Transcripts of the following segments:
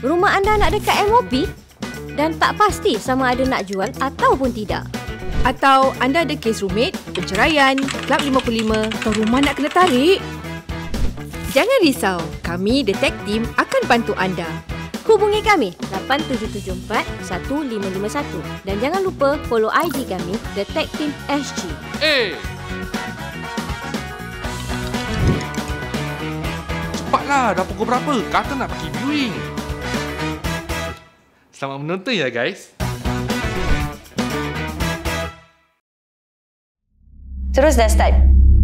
Rumah anda nak dekat MOP dan tak pasti sama ada nak jual ataupun tidak. Atau anda ada kes rumit, perceraian, Klub 55 atau rumah nak kena tarik? Jangan risau, kami The Tech Team akan bantu anda. Hubungi kami 8774-1551 dan jangan lupa follow IG kami The Tech Team SG. Cepatlah, dah pukul berapa? Kata nak pergi viewing. Selamat menonton ya guys. Terus dah start.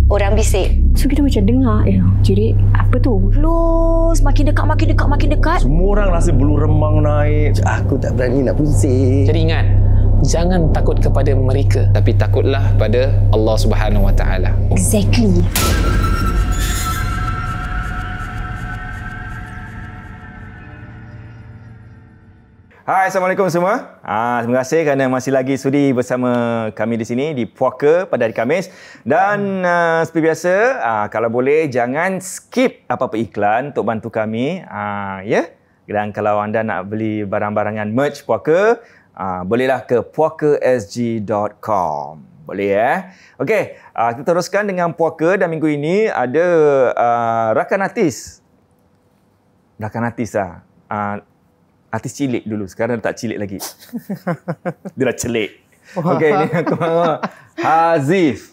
Orang bisik. So kita macam dengar, jadi apa tu? Close, makin dekat. Semua orang rasa bulu remang naik. Aku tak berani nak pusing. Jadi ingat, jangan takut kepada mereka, tapi takutlah pada Allah Subhanahu Wa Taala. Exactly. Hai, Assalamualaikum semua. Terima kasih kerana masih lagi sudi bersama kami di sini di Puaka pada hari Khamis. Dan seperti biasa, kalau boleh jangan skip apa-apa iklan untuk bantu kami. Ya. Dan kalau anda nak beli barang-barangan merch Puaka, bolehlah ke puakasg.com. Boleh Okey, kita teruskan dengan Puaka dan minggu ini ada rakan artis. Artis cilik dulu. Sekarang dah tak cilik lagi. Dia dah celik. Okey, ni aku mahu. Hazif.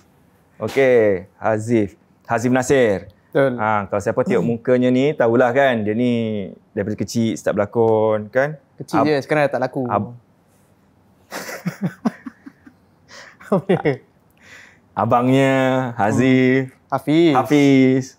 Okey, Hazif. Hazif Nasir. Betul. Kalau siapa tengok mukanya ni, tahulah kan. Dia ni daripada kecil start berlakon, kan? Kecil je, sekarang dah tak laku. Abangnya Hazif. Hafiz.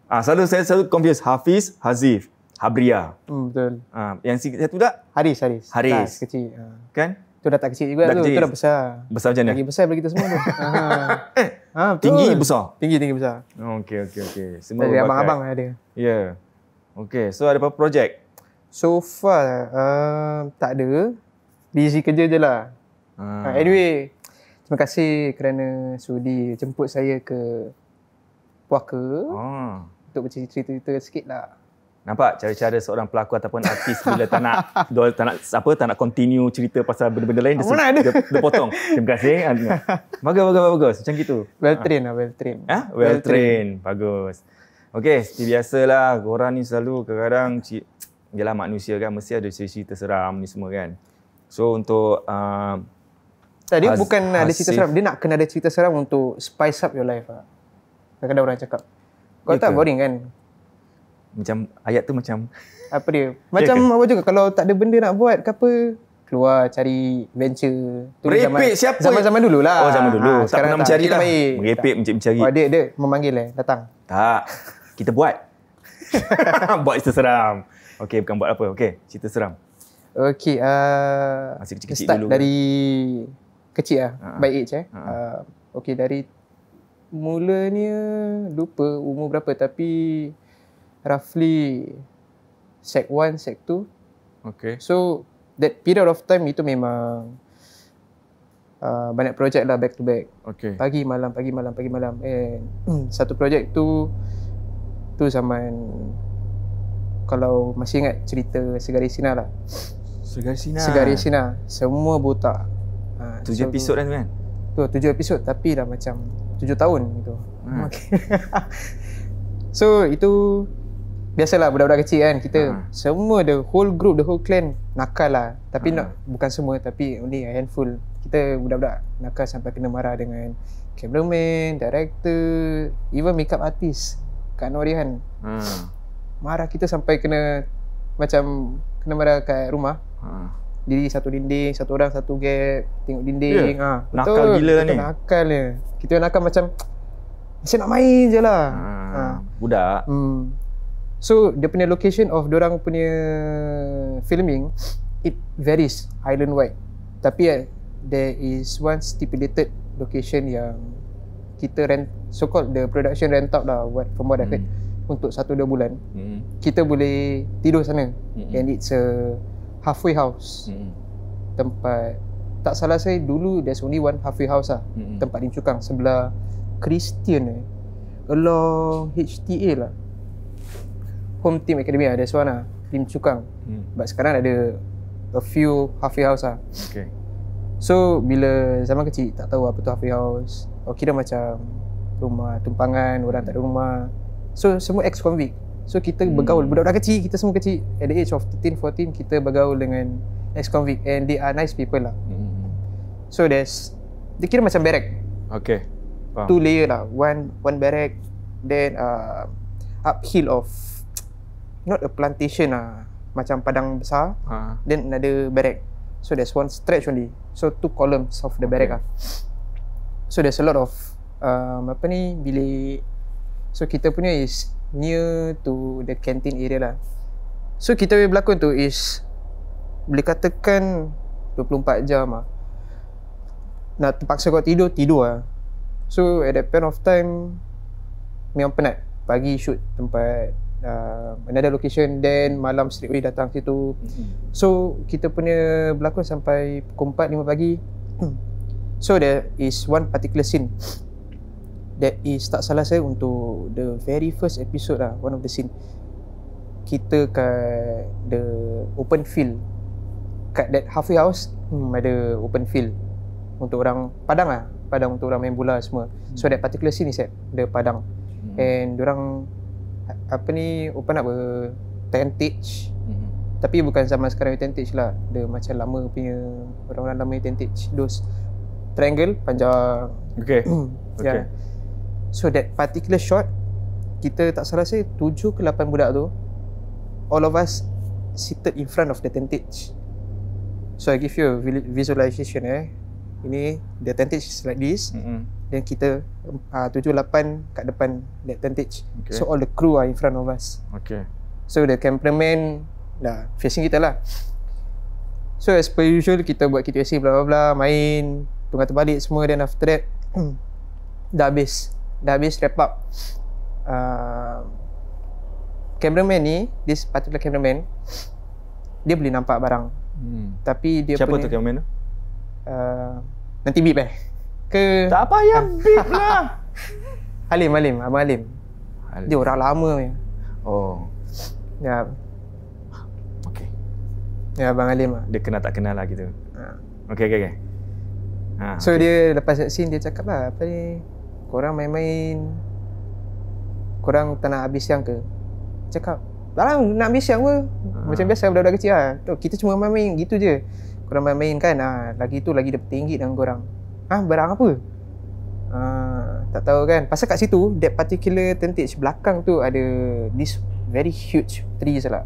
Saya selalu confuse Hafiz, Hazif. Habria. Betul. Yang satu tak? Haris. Haris. Kecil. Kan? Tu dah tak kecil juga dah tu. Kecil. Tu dah besar. Besar macam mana? Lagi besar daripada kita semua tu. Betul. Tinggi besar? Tinggi besar. Okey. Semua dari abang-abang ada. Ya. Okey. So ada apa projek? So far, tak ada. Busy kerja je lah. Anyway, terima kasih kerana sudi jemput saya ke Puaka. Untuk bercerita-cerita sikit lah. Nampak cara-cara seorang pelakon ataupun artis bila tak nak continue cerita pasal benda-benda lain, dia potong. Terima kasih. Bagus. Macam gitu. Well trained. Well trained. Bagus. Okey, seperti biasalah, korang ni selalu kadang-kadang yalah manusia kan, mesti ada cerita seram ni semua kan. So untuk dia bukan ada cerita seram, dia nak kena ada cerita seram untuk spice up your life. Kadang-kadang orang cakap, kau tak boring kan? Macam ayat tu macam apa dia? Macam apa juga kalau tak ada benda nak buat ke apa, keluar cari venture. Merepek siapa? Zaman-zaman dulu lah. Zaman dulu. Tak pernah mencari lah. Merepek mencari. Dia memanggil datang. Tak. Kita buat. Buat cerita seram. Okey, bukan buat apa. Okey, cerita seram. Okey, masih kecil-kecil start dulu. Dari kecil lah. By age okey, dari mulanya lupa umur berapa tapi roughly Sec 1, Sec 2. Okay. So, that period of time itu memang banyak projek lah back to back. Okay. Pagi malam. And satu projek tu zaman, kalau masih ingat cerita Segaris Sinar lah. Segaris Sinar. Semua botak. 7 episod kan tu kan? Tu 7 episod tapi dah macam 7 tahun gitu. Okay. So, itu biasalah budak-budak kecil kan, kita semua, the whole group, the whole clan nakal lah. Tapi bukan semua, tapi only a handful. Kita budak-budak nakal sampai kena marah dengan cameraman, director, even makeup artist Kak Norihan. Marah kita sampai kena marah kat rumah. Diri satu dinding, satu orang satu gap, tengok dinding. Nakal gila lah ni. Nakal ni. Kita nakal macam nak main je lah. Budak. So, dia punya location of dorang punya filming, it varies island-wide. Tapi there is one stipulated location yang kita rent, so-called the production rent out lah, from what I heard, untuk 1-2 bulan. Kita boleh tidur sana. And it's a halfway house. Tempat, tak salah saya, dulu there's only one halfway house lah. Tempat Lim Chu Kang, sebelah Christian along HTA lah. Home Team Academy lah, there's one lah, Lim Chu Kang. But sekarang ada a few halfway house lah. Okay. So bila zaman kecil tak tahu apa tu halfway house. Kira macam rumah tumpangan, orang tak ada rumah. So semua ex-convict. So kita bergaul, budak-budak kecil, kita semua kecil. At the age of 13, 14, kita bergaul dengan ex-convict and they are nice people lah. So dia kira macam barrack. Okay. Faham. 2 layer lah. One barrack, then uphill of not a plantation lah, macam padang besar. Then another barrack. So there's one stretch only. So 2 columns of the barrack lah. So there's a lot of bilik. So kita punya is near to the canteen area lah. So kita punya berlakon tu is boleh katakan 24 jam lah. Nak terpaksa kau tidur lah. So at that point of time memang penat. Pagi shoot tempat another location, then malam straight away datang situ. So kita punya berlakon sampai pukul 4, 5 pagi. So there is one particular scene that is, tak salah saya, untuk the very first episode lah, one of the scene. Kita kat the open field. Kat that halfway house ada open field untuk orang Padang lah. Padang untuk orang main bola semua. So that particular scene is at the Padang. And diorang open up a tentage. Tapi bukan zaman sekarang tentage lah. Dia macam lama punya, orang-orang lama tentage. Those triangle panjang. Okay. Yeah. So that particular shot, kita tak salah saya 7 ke 8 budak tu, all of us seated in front of the tentage. So I give you a visualization Ini the tentage is like this. Then kita 7-8 kat depan that tentage. So all the crew are in front of us. So the cameraman dah facing kita lah. So as per usual, kita buat KTC bla bla bla, main, tunggu terbalik semua. Then after that dah habis wrap up. Cameraman ni, this particular cameraman, dia boleh nampak barang. Tapi dia siapa punya, tu cameraman tu? Nanti beep ke? Tak payah beep lah. Abang Halim. Dia orang lama punya. Oh. Ya. Okay. Ya, Abang Halim lah. Dia kenal tak kenal lah gitu. Okay. So dia lepas scene dia cakap lah, apa ni, korang main-main, korang tak nak habis siang ke? Cakap, tak nak habis siang ke? Macam biasa budak-budak kecil lah. Kita cuma main-main gitu je. Korang main-main kan, lagi tu lagi dapat RM10 dengan korang. Barang apa? Tak tahu kan. Pasal kat situ, that particular tentage belakang tu ada this very huge trees lah.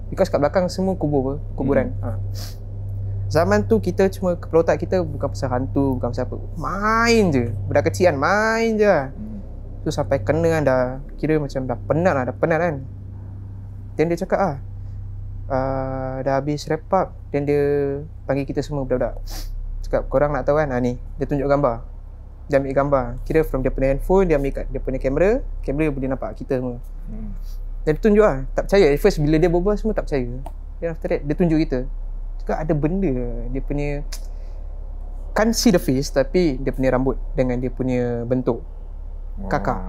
Because kat belakang semua kuburan. Zaman tu kita cuma, kepala otak kita bukan pasal hantu, bukan pasal apa. Main je. Budak kecil kan, main je. So sampai kena kan, dah kira macam dah penat kan. Then dia cakap dah habis wrap up. Then dia panggil kita semua budak-budak. Cakap, korang nak tahu kan? Ni, dia tunjuk gambar. Dia ambil gambar. Kira from dia punya handphone, dia ambil kat dia punya kamera. Kamera boleh nampak kita semua. Dan dia tunjuk lah. Tak percaya. At first bila dia berbual semua tak percaya. Then after that, dia tunjuk kita. Cakap ada benda. Dia punya, can't see the face, tapi dia punya rambut dengan dia punya bentuk. Kakak.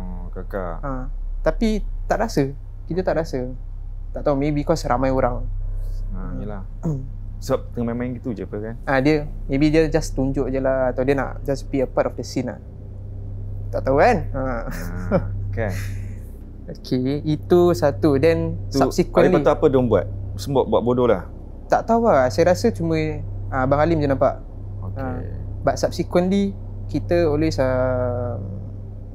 Tapi tak rasa. Kita tak rasa. Tak tahu, maybe because ramai orang. Yelah. Sebab tengah main-main gitu je apa kan? Maybe dia just tunjuk je lah, atau dia nak just be a part of the scene lah. Tak tahu kan? Okay. Okay, itu satu. Then subsequently, lepas tu apa diorang buat? Semua buat bodoh lah? Tak tahu lah. Saya rasa cuma Abang Halim je nampak. But subsequently, kita always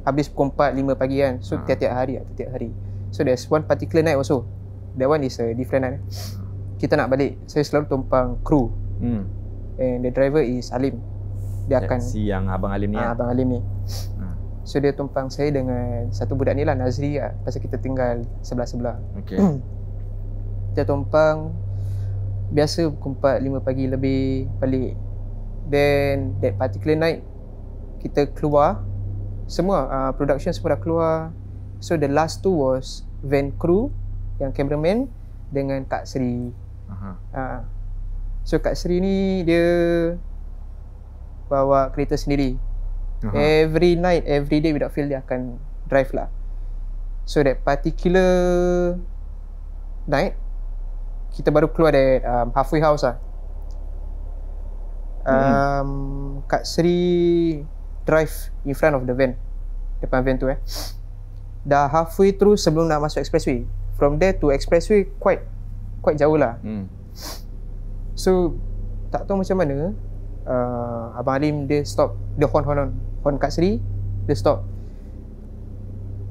habis pukul 4, 5 pagi kan. So tiap-tiap hari. So there's one particular night also. That one is a different night. Kita nak balik, saya selalu tumpang kru. And the driver is Halim. Dia akan si yang Abang Halim ni. Abang Halim ni. So dia tumpang saya dengan satu budak ni lah, Nazri lah. Pasal kita tinggal sebelah-sebelah. Okay. Dia tumpang, biasa pukul 4, 5 pagi lebih balik. Then that particular night, kita keluar. Semua production semua dah keluar. So the last two was van crew, yang cameraman dengan Kak Sri. So Kak Sri ni dia bawa kereta sendiri. Every night, every day without fail dia akan drive lah. So that particular night, kita baru keluar dari halfway house lah. Kak Sri drive in front of the van, depan van tu dah halfway through sebelum nak masuk expressway. From there to expressway quite jauh lah. So tak tahu macam mana Abang Alim dia stop, dia horn Kak Sri, dia stop.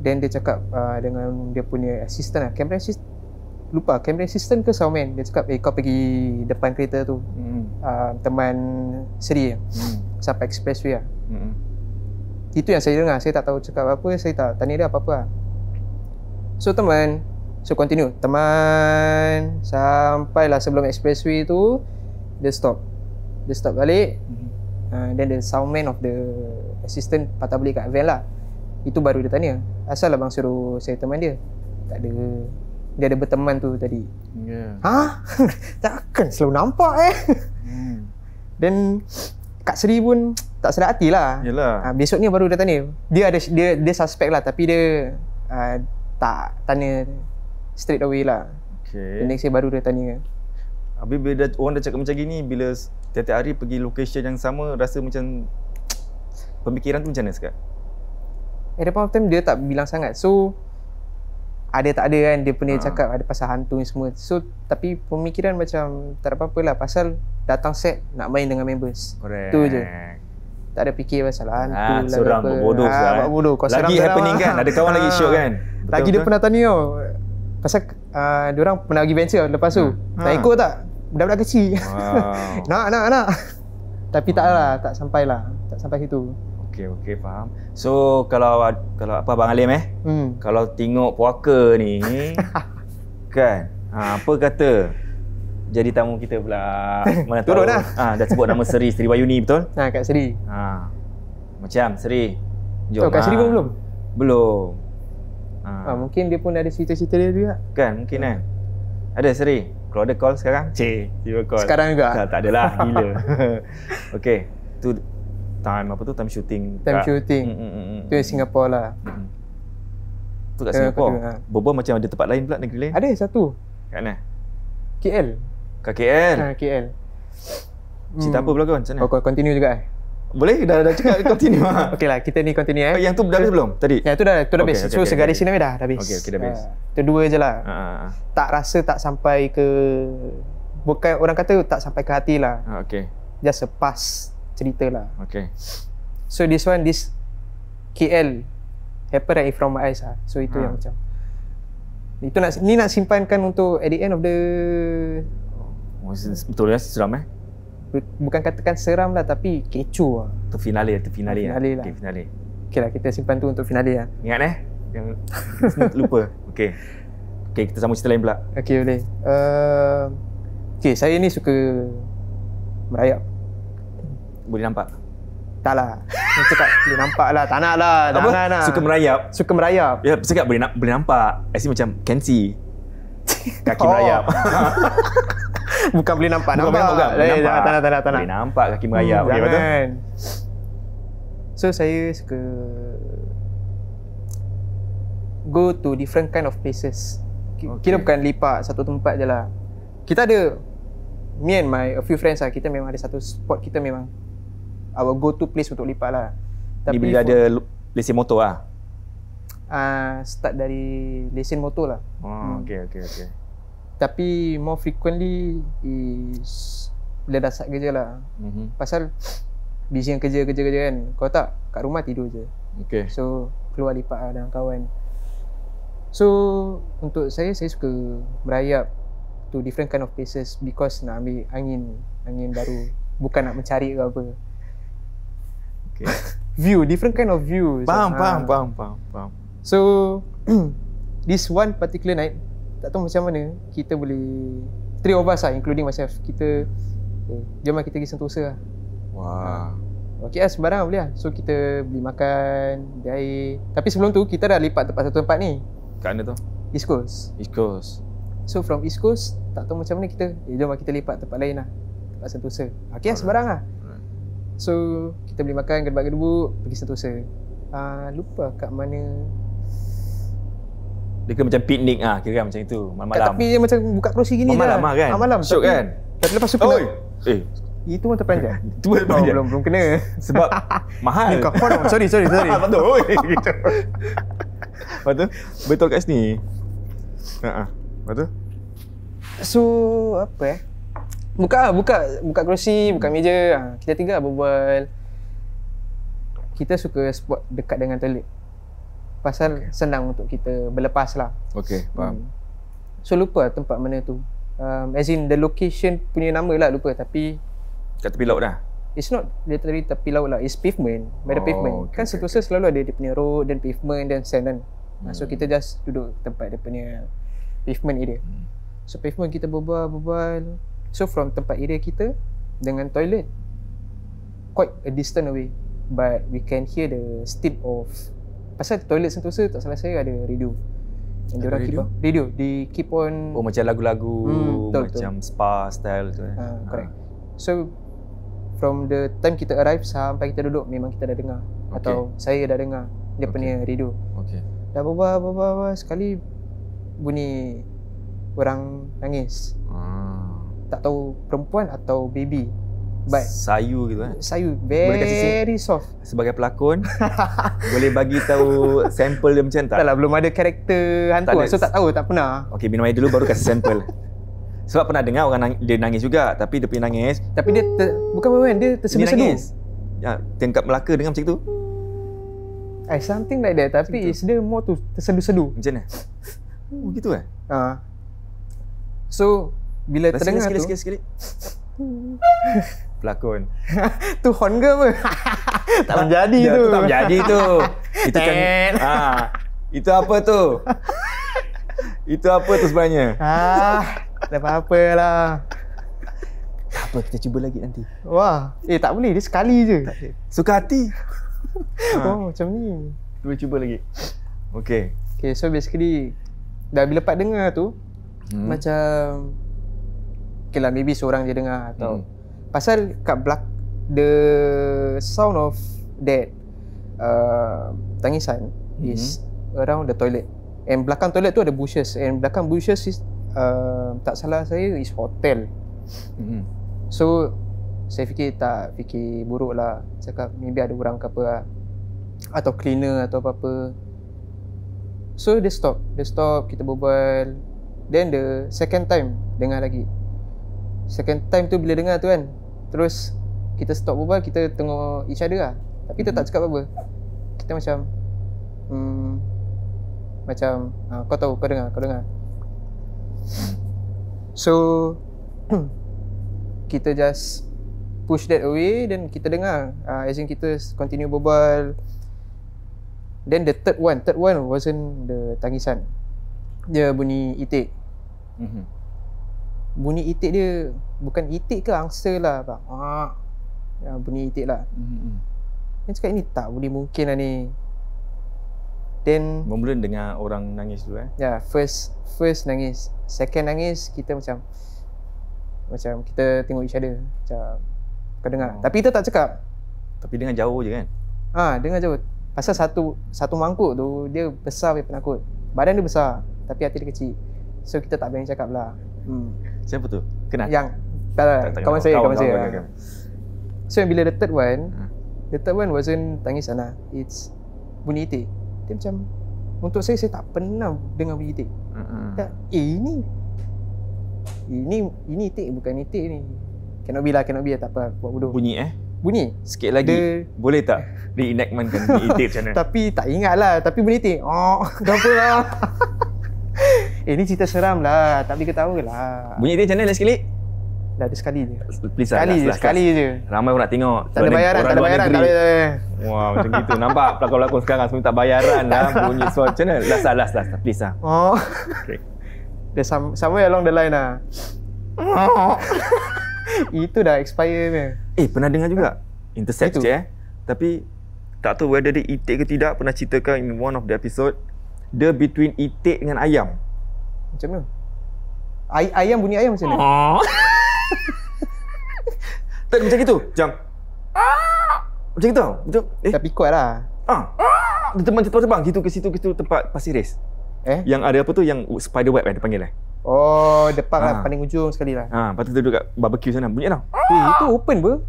Then dia cakap dengan dia punya assistant lah, camera assistant ke soundman, dia cakap kau pergi depan kereta tu, teman Sri sampai expressway lah. Itu yang saya dengar, saya tak tahu cakap apa, saya tak tanya dia apa-apa lah. So continue teman sampailah sebelum expressway tu, dia stop balik. Then the soundman of the assistant patah balik kat van lah. Itu baru dia tanya, asal abang suruh saya teman dia? Tak ada, dia ada berteman tu tadi. Ha? Takkan selalu nampak Then Kak Sri pun tak sedar hati lah. Besoknya baru dia tanya. Dia suspect lah, tapi dia tak tanya straight away lah. The next day baru dia tanya. Habis bila orang dah cakap macam gini, bila tiap-tiap hari pergi location yang sama, rasa macam pemikiran tu macam mana sekarang? At the point of time dia tak bilang sangat. So ada tak ada kan, dia punya cakap ada pasal hantu ni semua. So tapi pemikiran macam tak ada apa-apa lah, pasal datang set nak main dengan members. Correct. Tu je. Tak ada fikir pasal hantu lah. Seorang bodoh sekarang. Lagi happening kan, ada kawan lagi shock kan. Lagi dia pernah tanya tau, pasal diorang pernah pergi venture lepas tu. Tak ikut tak? Budak-budak kecil. Nak. Tapi tak sampai situ. Okey, faham. So kalau apa Abang Alim kalau tengok puaka ni kan, apa kata jadi tamu kita pula. Mana tahu. Turun lah. Dah sebut nama Sri Wayuni, betul? Kak Sri. Macam Sri. Jom. Kak Sri pun belum? Belum. Mungkin dia pun ada cerita-cerita dia juga. Kan, mungkin kan. Ada Sri. Kalau ada call sekarang? Tiba call. Sekarang juga? Tak adalah, gila. Okey. Tu time shooting. Tu Singapura lah. Tu kat Singapura. Berbual macam ada tempat lain pula, negeri lain? Ada satu. Kat mana? KL. Kat KL? KL. Cerita apa pula kawan? Macam mana? Continue juga Boleh? Dah cakap continue. Okey lah, kita ni continue Yang tu dah habis belum? Tadi? Yang tu dah habis. So segaris sini dah habis. Okey, dah habis. Itu dua je lah. Tak rasa tak sampai ke, bukan orang kata tak sampai ke hati lah. Okey. Just a pass cerita lah. Okay. So this KL happen right in front of my eyes lah. So itu yang macam itu nak simpankan untuk at the end of the betul lah, seram bukan katakan seram lah, tapi kecoh lah. Itu finale lah. Finale lah. Okay lah, kita simpan tu untuk finale lah. Ingat yang lupa. Okay, kita sambung cerita lain pula. Okay, boleh. Okay, saya ni suka merayap. Boleh nampak? Tak lah. Cakap boleh nampak lah. Tak nak lah. Jangan lah. Suka merayap? Ya, cakap boleh nampak. Asyik macam can see. Kaki merayap. Bukan boleh nampak. Tak nak. Boleh nampak kaki merayap. Okay, betul? So, saya suka go to different kind of places. Kira bukan lipat satu tempat je lah. Kita ada, me and a few friends lah, kita memang ada satu spot, kita memang our go to place untuk lipat lah. Tapi ni bila ada lesen motor lah? Start dari lesen motor lah. Okay. Tapi more frequently is bila dah start kerja lah. Pasal busy dengan kerja kan. Kalau tak, kat rumah tidur je. Okay. So keluar lipat lah dengan kawan. So untuk saya suka merayap to different kind of places because nak ambil angin baru, bukan nak mencari ke apa. Okay. View, different kind of views. Faham. So this one particular night, tak tahu macam mana kita boleh, 3 of us lah including myself, kita jom lah kita pergi Sentosa lah. Okay lah, sembarang boleh lah. So kita beli makan, beli air. Tapi sebelum tu kita dah lipat satu tempat ni. Kat mana tu? East Coast. So from East Coast, tak tahu macam mana kita, jom lah kita lipat tempat lain lah, tempat Sentosa. Okay lah, sembarang lah. So kita beli makan, gedebak-gedebuk, pergi Sentosa. Lupa kat mana. Dia kira macam piknik kira macam itu malam-malam. Tapi dia macam buka kerusi gini je. Malam kan? Malam. Syok kan? Tapi lepas tu kena. Itu pun terperanjat. Itu pun terperanjat. Belum kena. Sebab mahal. Ni kau sorry. Betul. Gitu. Lepas tu betul kat sini. Lepas tu? So apa buka kerusi, buka meja. Kita tiga berbual. Kita suka spot dekat dengan toilet. Pasal senang untuk kita berlepas lah. Okey, faham. So lupa tempat mana tu. As in the location punya nama lah lupa, tapi kat tepi laut dah. it's not literally tepi laut lah. It's pavement. By the pavement. Okay, Kan Sentosa selalu ada dia punya road dan pavement dan sand kan. So kita just duduk tempat dia punya pavement area. So pavement kita berbual. So from tempat area kita dengan toilet quite a distance away, but we can hear the steam of, pasal toilet Sentosa tak salah saya ada radio. Yang diorang keep on macam lagu-lagu betul. spa style tu. Correct. So from the time kita arrive sampai kita duduk memang kita dah dengar, atau saya dah dengar dia punya radio. Dah berbual sekali bunyi orang nangis. Tak tahu perempuan atau baby. But sayu gitu sayu very soft. Sebagai pelakon boleh bagi tahu sampel dia macam tak? Taklah, belum ada karakter hantu so tak tahu, tak pernah. Okey, minum air dulu baru kasih sampel. Sebab pernah dengar orang dia nangis juga, tapi dia pergi nangis. Tapi dia bukan main, dia tersedu-sedu. Ya, tingkap Melaka dengar macam tu. Something like that, tapi it's dia more tu tersedu-sedu. Macam mana? Begitu So bila terdengar tu sikit. Pelakon. Tu horn ke apa? Tak menjadi tu. Tak menjadi tu. Itu kan itu apa tu? Itu apa tu sebenarnya? Tak apa lah. Tak apa, kita cuba lagi nanti. Wah, tak boleh, dia sekali je. Suka hati. Macam ni. Cuba lagi. Okay, so basically dah bila part dengar tu macam okay lah, maybe seorang je dengar atau pasal kat the sound of that tangisan is around the toilet, and belakang toilet tu ada bushes, and belakang bushes is tak salah saya is hotel. So saya fikir buruk lah, cakap maybe ada orang ke apa lah, atau cleaner atau apa-apa. So dia stop, kita berbual. Then the second time dengar lagi. Second time tu bila dengar tu kan, terus kita stop berbual, kita tengok each other lah. Tapi kita tak cakap apa-apa. Kita macam kau tahu, kau dengar. So kita just push that away, dan kita dengar, as in kita continue berbual. Then the third one wasn't the tangisan. Dia bunyi itik. Bunyi itik dia bukan itik ke angsa lah bang. Bunyi itik lah. Dia cakap ini tak boleh mungkin lah ni. Then mula dengar orang nangis dulu first nangis. Second nangis kita macam kita tengok each other, macam kau dengar. Tapi kita tak cakap. Tapi dengar jauh je kan? Dengar jauh. Pasal satu mangkuk tu dia besar punya penakut. Badan dia besar tapi hati dia kecil. So kita tak berani cakap lah. Siapa tu? Kenal? Yang kawan saya. So bila the third one wasn't tangisan lah. It's bunyi itik. Dia macam, untuk saya tak pernah dengar bunyi itik. Ini itik, bukan itik ni. Cannot be lah, tak apa, buat bodoh. Bunyi. Sikit lagi boleh tak reenactmentkan bunyi itik macam mana? Tapi tak ingat lah. Tapi bunyi itik apa lah. Ini cerita seram lah, tak boleh ketawa lah. Bunyi itik macam mana sekali? Dah ada sekali je. Please sekali je. Ramai orang nak tengok. Tak ada bayaran, tak boleh. Wah, macam gitu. Nampak pelakon-pelakon sekarang semua tak bayaran lah. Bunyi suara macam mana? Last. Please lah. Okay. Dia somewhere along the line lah. Itu dah expire punya. Pernah dengar juga. Intercept je Tapi tak tahu whether dia itik ke tidak. Pernah ceritakan in one of the episode, dia between itik dengan ayam. Macam mana? Ayam bunyi ayam macam mana? Tak macam gitu. Macam gitu. Betul. Tapi kuat lah. Dia terbang Situ ke situ tempat Pasir Ris. Yang ada apa tu, yang spider web dia panggil Oh, depan lah, paling ujung sekali lah. Lepas tu duduk kat barbecue sana, bunyi tau. Itu open ber.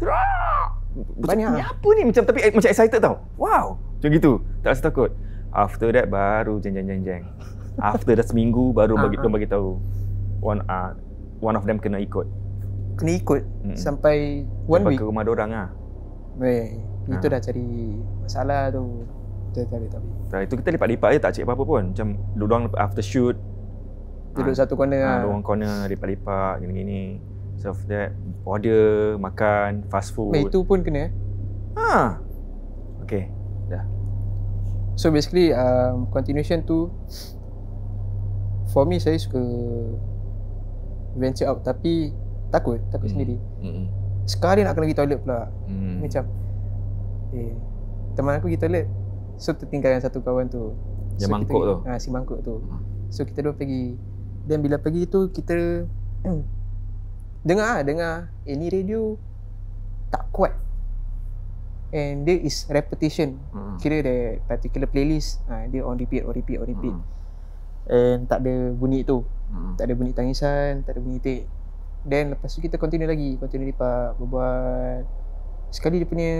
Banyak. Ni apa ni? Macam tapi macam excited tau. Wow. Macam gitu. Tak rasa takut. After that baru jeng. After dah seminggu baru bagi tahu. One of them kena ikut. Sampai one week ke rumah dia orang ah. Itu dah cari masalah tu. Tapi. Itu kita lipat-lipat je, tak cek apa-apa pun. Macam duduk after shoot. Duduk satu corner Duduk corner, lipat-lipat, gini-gini. So after that, order, makan, fast food. Itu pun kena Okay, dah. So basically, continuation tu, for me, saya suka venture out tapi takut sendiri. Sekali nak kena pergi toilet pula. Macam teman aku pergi toilet, so tertinggal yang satu kawan tu. Yang mangkuk tu? Si mangkuk tu. So kita dua pergi. Dan bila pergi tu kita dengar ni radio tak kuat. And there is repetition. Kira the particular playlist dia on repeat. And tak ada bunyi tu. Tak ada bunyi tangisan, tak ada bunyi itik. Then lepas tu kita continue lipat, berbual. Sekali dia punya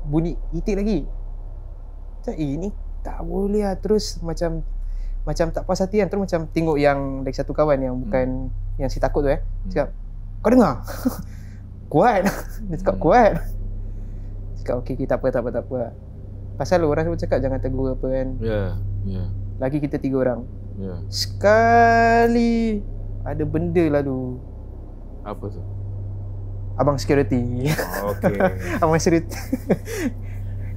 bunyi itik lagi. Macam ni tak boleh lah. Terus macam tak puas hati kan. Terus macam tengok yang dari satu kawan yang bukan yang si takut tu cakap, kau dengar? Kuat. Dia cakap kuat. Cakap okey, tak apa. Pasal orang semua cakap jangan tegur apa kan. Lagi kita 3 orang. Sekali ada benda lalu. Apa tu? Abang security. Okay. Abang security.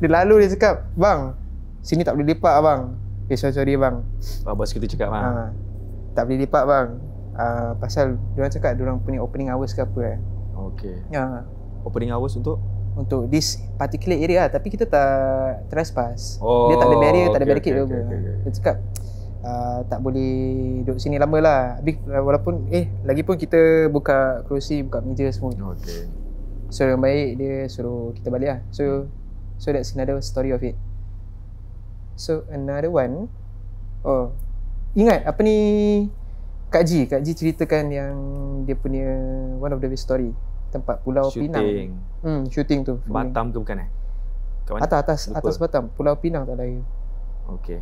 Dia lalu dia cakap, bang, sini tak boleh lipat abang. Sorry bang. Abang security cakap tak boleh lipat bang. Pasal diorang cakap diorang punya opening hours ke apa Okay. Opening hours untuk this particular area lah. Tapi kita tak trespass. Dia tak ada barrier, tak ada barricade ke apa. Dia cakap tak boleh duduk sini lama lah. Walaupun lagipun kita buka kerusi, buka meja semua. So yang baik dia suruh kita balik lah. So that's another story of it. So another one, ingat apa ni, Kak Ji ceritakan yang dia punya one of the best story tempat Pulau Pinang. Shooting tu. Batam ke bukan Kat mana? Atas Batam, Pulau Pinang tak ada. Okay.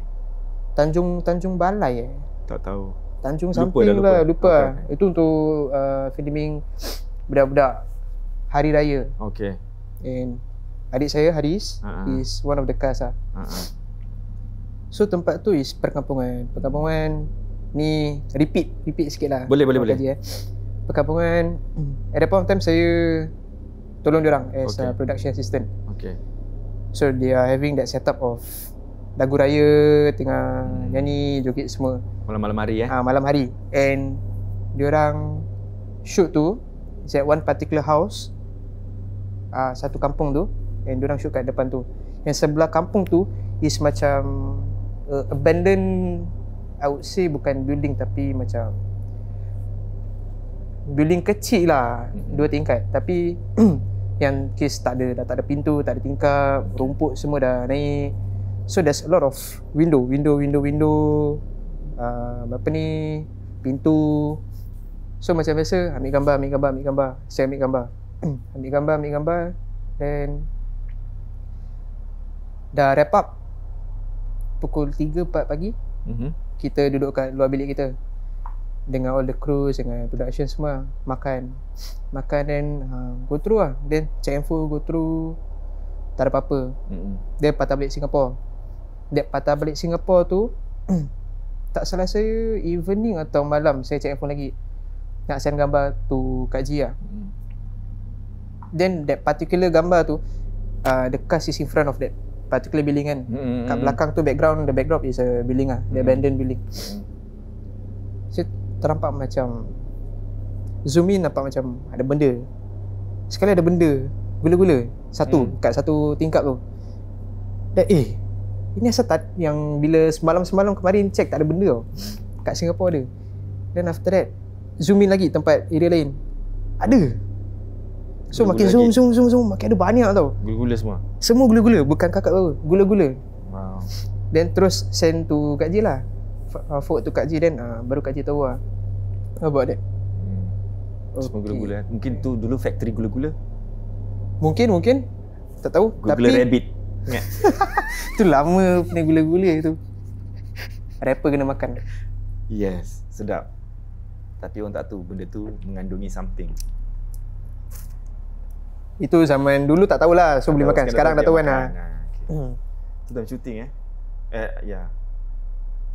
Tanjung Balai Tak tahu. Tanjung something lah, lupa. Itu untuk filming budak-budak hari raya. Okay. And adik saya Haris is one of the cast lah. So tempat tu is perkampungan ni repeat sikit lah. Boleh. Perkampungan. At that point of time saya tolong diorang as a production assistant. Okay. So they are having that setup of lagu raya, tengah nyanyi, joget semua malam-malam hari malam hari. And diorang shoot tu is at one particular house, satu kampung tu. And diorang shoot kat depan tu. Yang sebelah kampung tu is macam abandoned, I would say bukan building tapi macam building kecil lah, 2 tingkat. Tapi yang kes tak ada pintu, tak ada tingkap, rumput semua dah naik. So there's a lot of window, pintu. So macam biasa, ambil gambar. Saya ambil gambar. Then dah wrap up pukul 3-4 pagi. Kita duduk kat luar bilik kita dengan all the crews, dengan production semua. Makan then go through lah. Then check info, go through. Tak ada apa-apa. Dia patah balik Singapore tu tak salah saya evening atau malam saya check info lagi, nak send gambar tu Kak Ji lah. Then that particular gambar tu the cast is in front of that particular building kan. Kat belakang tu the backdrop is a building lah, the abandoned building. So ternampak macam zoom in, nampak macam ada benda. Sekali ada benda gula-gula kat satu tingkap tu. Dan ini asal yang bila semalam kemarin check tak ada benda tau. Kat Singapore ada. Then after that zoom in lagi tempat area lain, ada. So makin zoom makin ada banyak tau. Gula-gula semua gula-gula, bukan kakak tu, gula-gula. Wow. Then terus send tu Kak Ji lah. forward to Kak Ji, then baru Kak Ji tahu lah about that. Semua gula-gula. Mungkin tu dulu factory gula-gula. Mungkin tak tahu. Gula Tapi rabbit. Ingat? tu lama punya gula-gula tu. Rapper kena makan. Yes, sedap. Tapi orang tak tahu benda tu mengandungi something. Itu zaman dulu tak tahulah, so boleh makan. Sekarang dah tahu kan. Okay. Tu dalam shooting ya.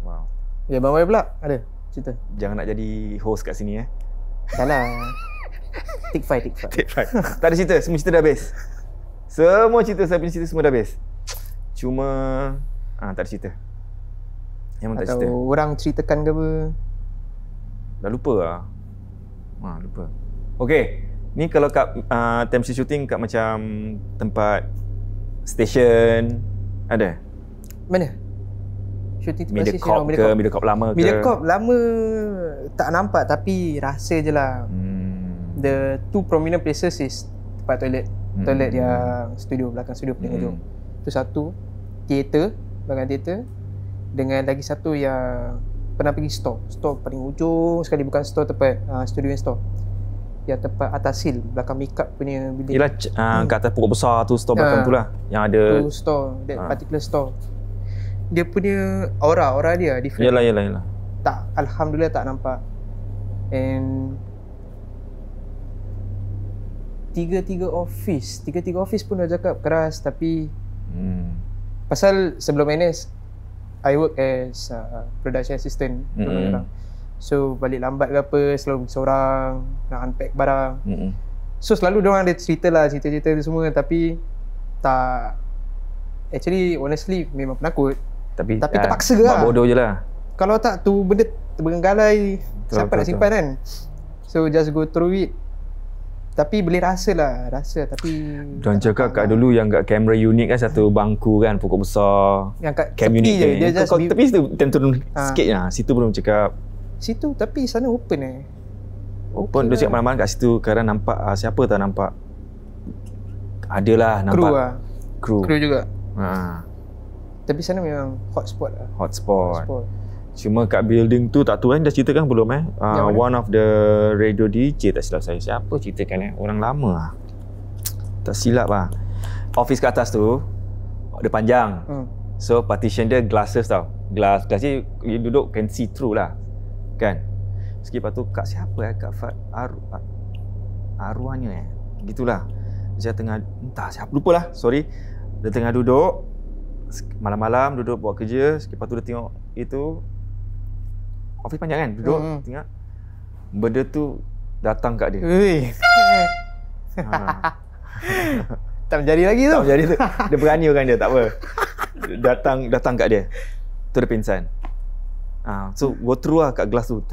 Wow. Ya, Bang Wai pula ada cerita. Jangan nak jadi host kat sini Dah lah. Take five. Tak ada cerita, semua cerita dah habis. Semua cerita saya punya cerita semua dah habis. Cuma tak ada cerita. Memang tak cerita. Atau orang ceritakan ke apa? Dah lupa lah. Lupa. Okey. Ni kalau kat time shooting kat macam tempat station ada? Mana? Shooting tempat Mediacorp station ke? Mediacorp lama ke? Mediacorp lama tak nampak, tapi rasa je lah. The two prominent places is tempat toilet. Toilet yang studio, belakang studio penghujung. Tu satu. Teater, belakang teater. Dengan lagi satu yang pernah pergi store paling ujung sekali, bukan store tempat studio yang store, yang tempat atas hill belakang makeup punya building. Yelah kat atas pokok besar tu, store belakang tu lah yang ada tu store, that particular store. Dia punya aura dia different. Yalah. Tak, alhamdulillah tak nampak. And tiga office pun dah cakap keras, tapi pasal sebelum NS I work as production assistant. So balik lambat ke apa, selalu seorang nak unpack barang. So selalu diorang ada cerita tu semua, tapi tak, actually honestly memang penakut. Tapi terpaksa lah. Buat bodoh je lah. Kalau tak tu benda terbenggalai, siapa nak simpan kan. So just go through it. Tapi boleh rasa, tapi diorang cakap kat dulu yang kat kamera unit kan satu bangku kan, pokok besar. Yang kat cam tepi unit je, dia just tepi situ turun sikit lah. Situ belum cakap. Situ, tapi sana open Open, dia cakap malam-malam kat situ. Kadang nampak siapa tak nampak. Adalah nampak Kru juga. Tapi sana memang hotspot lah. Hotspot. Cuma kat building tu tak tahu kan, dah ceritakan belum one of the radio DJ, tak silap saya. Siapa ceritakan orang lama lah. Tak silap lah. Office kat atas tu dia panjang. So partition dia glasses tau. Glass ni you duduk can see through lah. Kan? Sikit lepas tu kat siapa kat arwahnya gitulah. Dia tengah entah siapa, lupalah, sorry. Dia tengah duduk malam-malam, duduk buat kerja. Sikit lepas tu dia tengok itu office panjang kan, duduk tengok benda tu datang kat dia. Tak menjadi lagi tu. Tak menjadi tu. Dia berani orang dia, tak apa. Datang kat dia. Tu dia pingsan. So go through lah kat glass tu.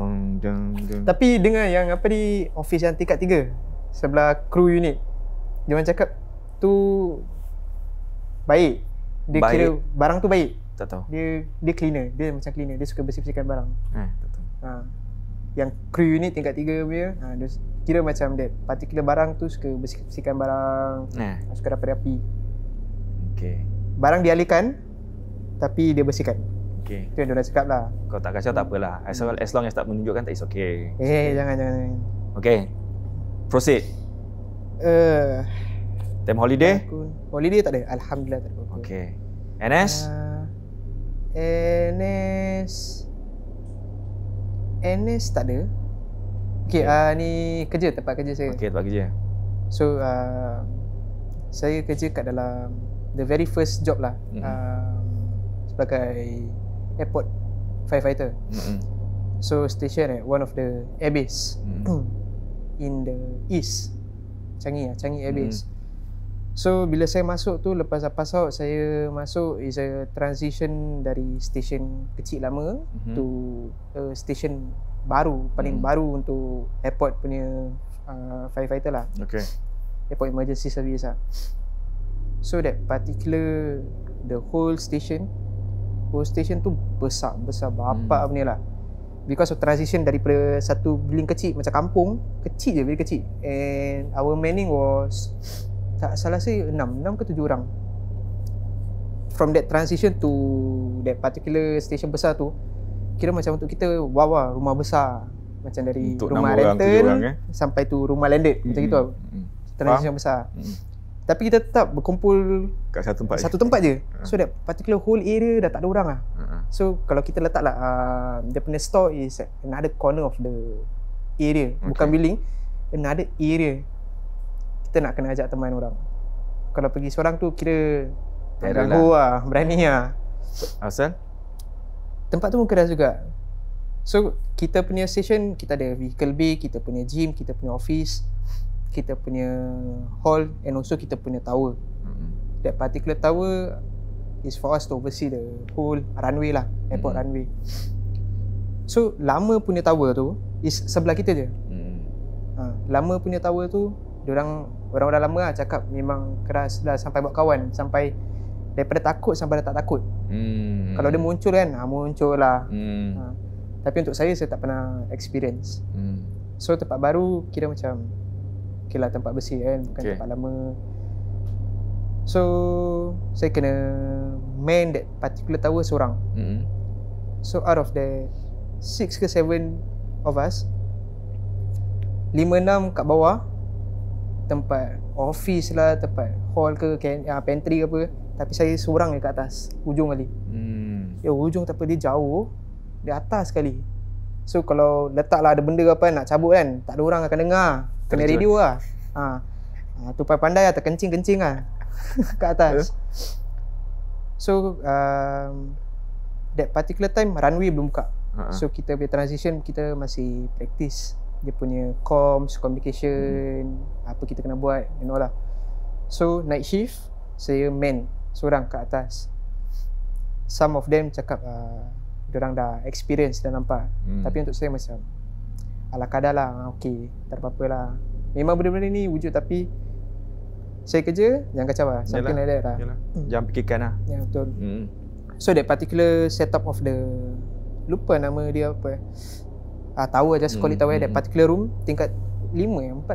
Tapi dengar yang apa di office yang tingkat 3 sebelah crew unit, dia orang cakap tu baik. Dia baik. Kira barang tu baik. Tak tahu. Dia cleaner. Dia macam cleaner. Dia suka bersih-bersihkan barang. Tak tahu. Yang crew unit tingkat 3 punya, dia kira macam that particular barang tu suka bersih-bersihkan barang. Suka rapi-rapi. Okay. Barang dialihkan, tapi dia bersihkan. Okay. Itu yang dia dah cakap lah. Kau tak kacau tak apalah. As long as tak menunjukkan, tak is okay. Jangan. Okay. Proceed. Time holiday? Holiday tak ada. Alhamdulillah tak ada. Okay. NS? NS tak ada. Okay, ni kerja, tempat kerja saya. Okay, tempat kerja. So, saya kerja kat dalam the very first job lah. Sebagai airport firefighter. So, station one of the airbase in the east. Changi airbase. So bila saya masuk tu, lepas pass out, saya masuk is a transition dari station kecil lama to station baru, paling baru untuk airport punya firefighter lah. Okay. Airport emergency service lah. So that particular, the whole station tu besar bapak punya lah. Because of transition daripada satu building kecil macam kampung, kecil je, very kecil. And our manning was, tak salah saya 6 ke 7 orang. From that transition to that particular station besar tu, kira macam untuk kita wow rumah besar. Macam dari Untuk rumah 6 orang, 7 rental orang, sampai tu rumah landed. Macam gitu. Transition besar. Tapi kita tetap berkumpul Kat satu tempat. satu tempat je. So that particular whole area dah tak ada orang lah. So kalau kita letak lah dia punya store is at another corner of the area. Bukan building, another area. Kita nak kena ajak teman orang. Kalau pergi seorang tu kira tak ganggu lah, berani lah. Asal? Tempat tu pun keras juga. So kita punya station, kita ada vehicle bay, kita punya gym, kita punya office, kita punya hall and also kita punya tower. That particular tower is for us to oversee the whole runway lah, airport runway. So lama punya tower tu is sebelah kita je. Lama punya tower tu orang-orang lama lah cakap memang keras dah sampai buat kawan, sampai daripada takut sampai dah tak takut. Kalau dia muncul kan, muncul lah. Tapi untuk saya tak pernah experience. So tempat baru kira macam okay lah, tempat bersih kan, bukan tempat lama. So saya kena man that particular tower seorang. So out of the 6 ke 7 of us, 5-6 kat bawah, tempat office lah, tempat hall ke pantry ke apa. Tapi saya seorang je kat atas, ujung kali. Ujung tapi dia jauh, dia atas sekali. So kalau letaklah ada benda apa nak cabut kan, tak ada orang akan dengar. Kena radio lah. Tu pandai lah, terkencing-kencing lah kat atas. So that particular time runway belum buka. So kita punya transition, kita masih practice dia punya comms, communication, apa kita kena buat and all lah. So night shift, saya man seorang kat atas. Some of them cakap diorang dah experience, dah nampak. Tapi untuk saya macam ala kadar lah, okay, tak ada apa-apa lah. Memang benda-benda ni wujud, tapi saya kerja, jangan kacau lah. Something like that lah. Jangan fikirkan lah. Ya, betul. So that particular setup of the, lupa nama dia apa, tower, just call it tower. That particular room tingkat 4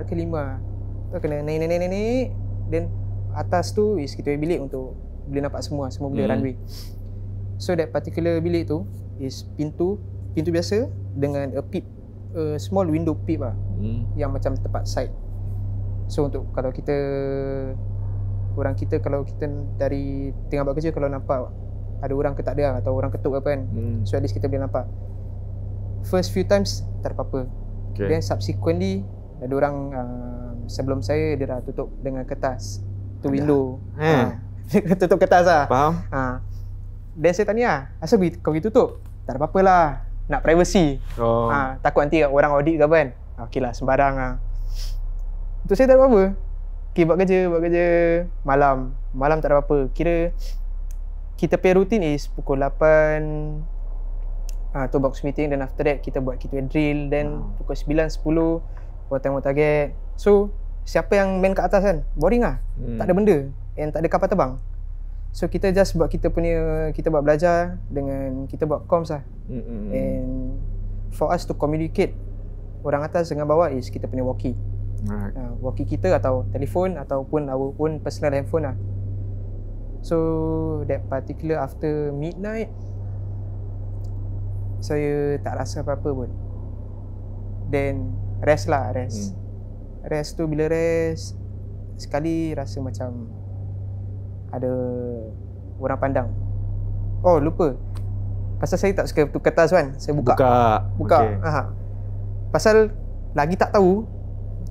ke 5. Tu kena naik. Then atas tu is kita bilik untuk boleh nampak semua boleh runway. So that particular bilik tu is pintu biasa dengan a peep, small window peep lah, yang macam tempat side. So untuk kalau kita kalau kita dari tengah buat kerja, kalau nampak ada orang ke tak ada atau orang ketuk apa kan, so at least kita boleh nampak. First few times tak ada apa-apa. Then subsequently ada orang sebelum saya dia dah tutup dengan kertas tu window. Tutup kertas lah. Faham? Then saya tanya, asal kau pergi tutup? Tak ada apa-apa lah, nak privacy. Takut nanti orang audit ke apa kan. Okey lah, sembarang lah. Untuk saya tak ada apa-apa. Okay, buat kerja malam tak ada apa-apa. Kira kita pay routine is pukul 8 tu box meeting, dan after that kita buat drill, then pukul 9, 10 buat tengok target. So siapa yang main kat atas kan, boring lah. Tak ada benda and tak ada kapal terbang. So kita just buat kita buat belajar dengan kita buat comms lah. And for us to communicate orang atas dengan bawah is kita punya walkie. Walkie kita atau telefon ataupun our own personal handphone lah. So that particular after midnight, saya tak rasa apa-apa pun. Then rest. Rest tu bila rest, sekali rasa macam ada orang pandang. Oh lupa, pasal saya tak suka tu kertas kan, saya buka. Okay. Pasal lagi tak tahu,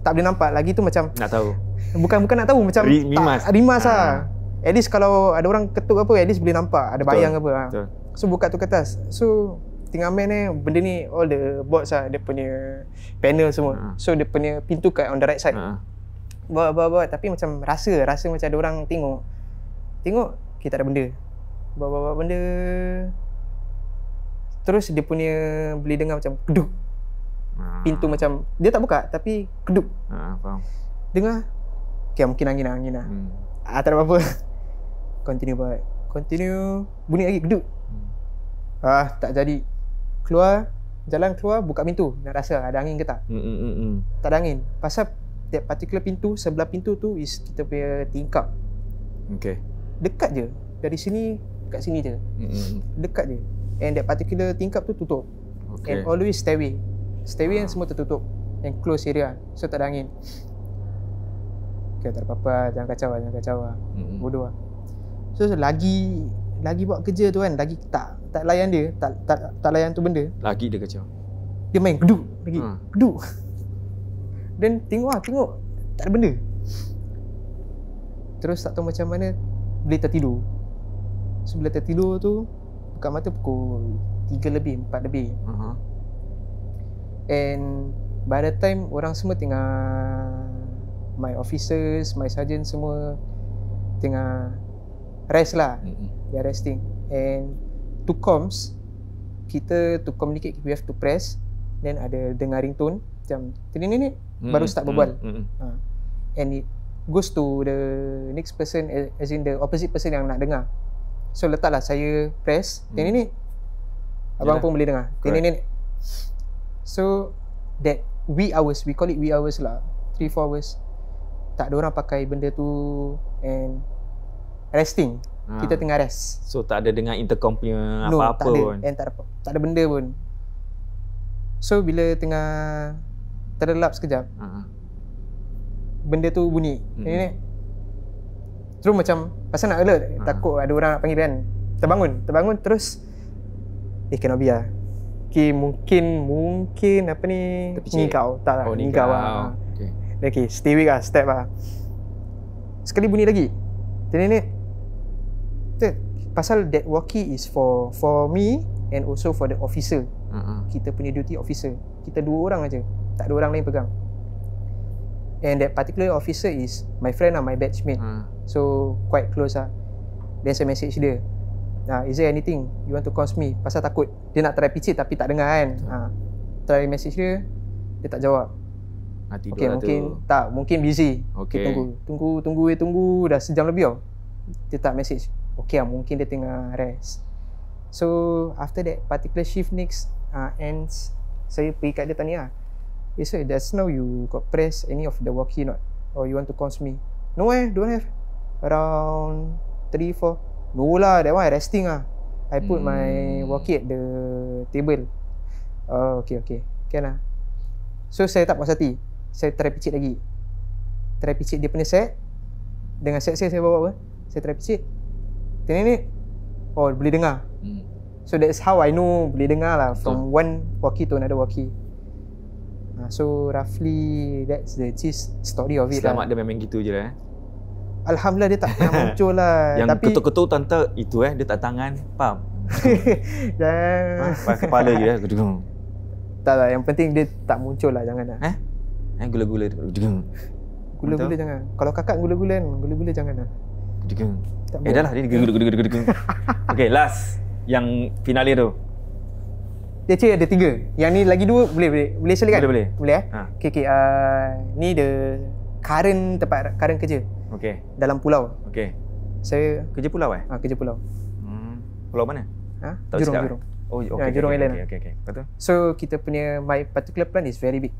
tak boleh nampak lagi tu, macam nak tahu. Bukan nak tahu, macam rimas lah. At least kalau ada orang ketuk apa, at least boleh nampak ada bayang apa. So buka tu kertas. So tinggal main benda ni, all the boards lah, dia punya panel semua. So dia punya pintu kat on the right side. Buat tapi macam rasa macam ada orang tengok kita ada benda. Buat benda. Terus dia punya boleh dengar macam keduk. Pintu macam dia tak buka tapi keduk. Faham. Dengar. Okay, mungkin angin lah. Tak ada apa-apa. Continue. Bunyi lagi keduk. Tak jadi. Jalan keluar, buka pintu, nak rasa ada angin ke tak. Tak ada angin. Pasal that particular pintu, sebelah pintu tu is kita punya tingkap. Okay. Dekat je. Dari sini kat sini je. Dekat je. And that particular tingkap tu tutup. And always stairway yang semua tertutup, and close area, so tak ada angin. Okay, tak ada apa-apa, jangan kacau lah. Bodoh lah. So lagi buat kerja tu kan, lagi tak layan dia, tak layan tu benda. Lagi dia kacau. Dia main geduk lagi. Geduk. Dan tengok tak ada benda. Terus tak tahu macam mana boleh tertidur. So bila tertidur tu, buka mata pukul 3 lebih, 4 lebih. And by the time orang semua tengah, my officers, my sergeant semua tengah rest lah. They are resting. And to comms, kita to communicate, we have to press. Then ada dengar ringtone macam ni baru start berbual. And it goes to the next person, as in the opposite person yang nak dengar. So letaklah saya press ni abang pun boleh dengar ni. So that wee hours, we call it wee hours lah, 3-4 hours, tak ada orang pakai benda tu and resting. Kita tengah rest. So tak ada dengar intercom punya apa-apa tak ada, pun. and tak ada benda pun. So bila tengah terlelap sekejap, benda tu bunyi. Ni terus macam pasal nak alert, takut ada orang nak panggil kan. Terbangun terus cannot be lah. Okay, mungkin apa ni, ngigau. Tak lah, ngigau lah. Okay, stay awake lah, step lah. Sekali bunyi lagi. Ni pasal that walkie is for me and also for the officer. Kita punya duty officer. Kita 2 orang aja, tak ada orang lain pegang. And that particular officer is my friend lah, my batchmate. So quite close lah. Then saya message dia, is there anything you want to call me? Pasal takut dia nak try picit tapi tak dengar kan. Try message dia tak jawab. Okay, mungkin busy. Okay, tunggu dah sejam lebih tau. Dia tak message. Okay lah, mungkin dia tengah rest. So after that particular shift next ends, saya pergi kat dia tanya, sir, just now you got press any of the walkie not? Or you want to call me? No don't have. Around 3-4. No lah, that one I resting lah. I put my walkie at the table. Okay. Can lah. So saya tak puas hati, saya try picit lagi. Try picit dia punya set. Dengan set saya bawa apa, saya try picit. Ni boleh dengar. So that's how I know boleh dengar lah, from one walkie to another walkie. So roughly that's the gist story of it. Selamat dia memang gitu je lah. Alhamdulillah dia tak pernah muncul lah. Yang tapi ketuk-ketuk tante itu dia tak tangan, faham? Pakai kepala je lah. Tak lah, yang penting dia tak muncul lah, jangan lah. Gula-gula. Gula-gula jangan. Kalau kakak gula-gula jangan lah. Dah lah, dia gula-gula. Okay, last yang finale tu. Dia cik ada 3. Yang ni lagi 2 boleh selekan? Boleh. Boleh Okay. Ni the current tempat current kerja. Okay. Dalam pulau. Okay. Saya kerja pulau kerja pulau. Pulau mana? Jurong. Oh, okay. Jurong Island. Okay. Betul. So kita punya, my particular plant is very big.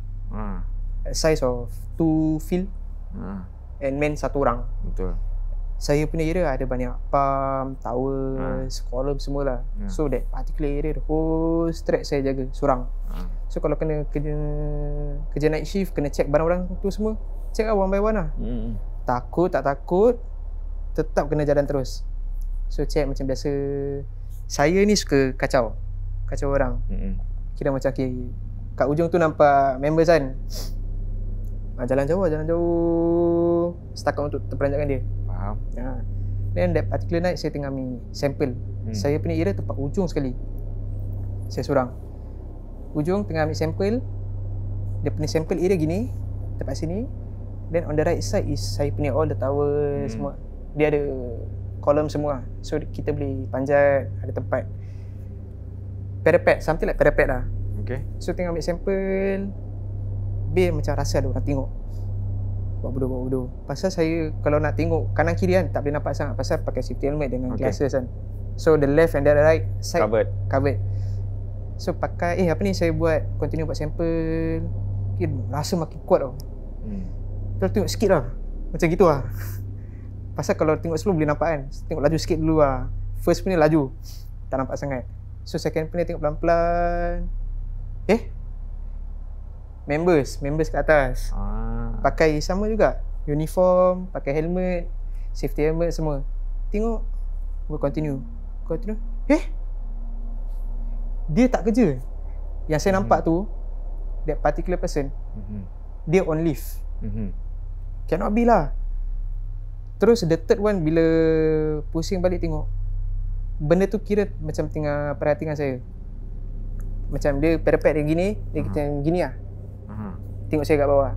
Size of 2 field. And man 1 orang. Betul. Saya punya area ada banyak pump, towers, column semualah. So that particular area, the whole stretch saya jaga seorang. So kalau kena kerja night shift, kena check barang-barang tu semua, check lah one by one lah. Takut tak takut, tetap kena jalan terus. So check macam biasa. Saya ni suka kacau orang. Kira macam kat ujung tu nampak members kan, jalan jauh setakat untuk terperanjatkan dia. Faham. Then that particular night saya tengah ambil sampel. Saya punya area tempat ujung sekali. Saya seorang ujung tengah ambil sampel. Dia punya sampel area gini, tempat sini. Then on the right side is saya punya all the tower semua. Dia ada kolom semua. So kita boleh panjat, ada tempat parapet, something like parapet lah. Okay. So tengah ambil sampel, macam rasa ada orang tengok. Buat bodoh. Pasal saya kalau nak tengok kanan kiri kan tak boleh nampak sangat, pasal pakai safety helmet dengan glasses kan. So the left and the right side covered. So pakai saya buat continue buat sampel. Rasa makin kuat tau. Terus tengok sikit lah, macam gitu lah. Pasal kalau tengok slow boleh nampak kan. Tengok laju sikit dulu lah. First punya laju tak nampak sangat. So second pun dia tengok pelan-pelan. Members kat atas. Pakai sama juga. Uniform, pakai helmet, safety helmet semua. Tengok, continue. Dia tak kerja. Yang saya nampak tu, that particular person, dia on leave. Cannot be lah. Terus the third one, bila pusing balik tengok, benda tu kira macam tengah perhatikan saya. Macam dia perepet dia gini, dia macam gini lah. Tengok saya kat bawah.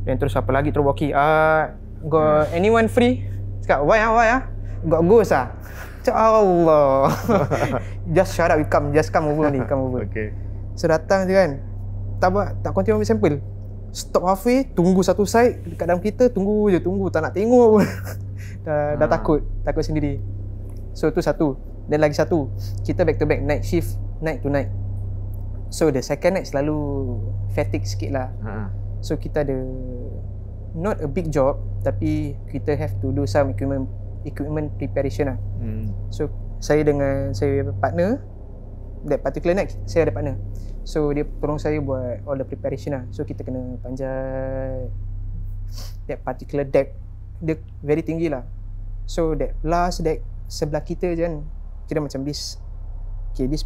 Dan terus apa lagi, terus walkie. Got anyone free? Cakap, why got ghost lah. Cakap, Allah. Just shut up, just come over ni, come over. Okay. So datang je kan, tak continue ambil sampel. Stop halfway, tunggu satu side dekat dalam kereta, tunggu, tak nak tengok pun. dah takut sendiri. So tu satu. Dan lagi satu, kita back to back night shift, night to night. So the second night selalu fatigue sikit lah. So kita ada not a big job, tapi kita have to do some equipment preparation lah. So saya dengan saya partner, that particular night saya ada partner. So dia tolong saya buat all the preparation lah. So kita kena panjat that particular deck. Dia very tinggi lah. So that last deck sebelah kita je kan, kira macam this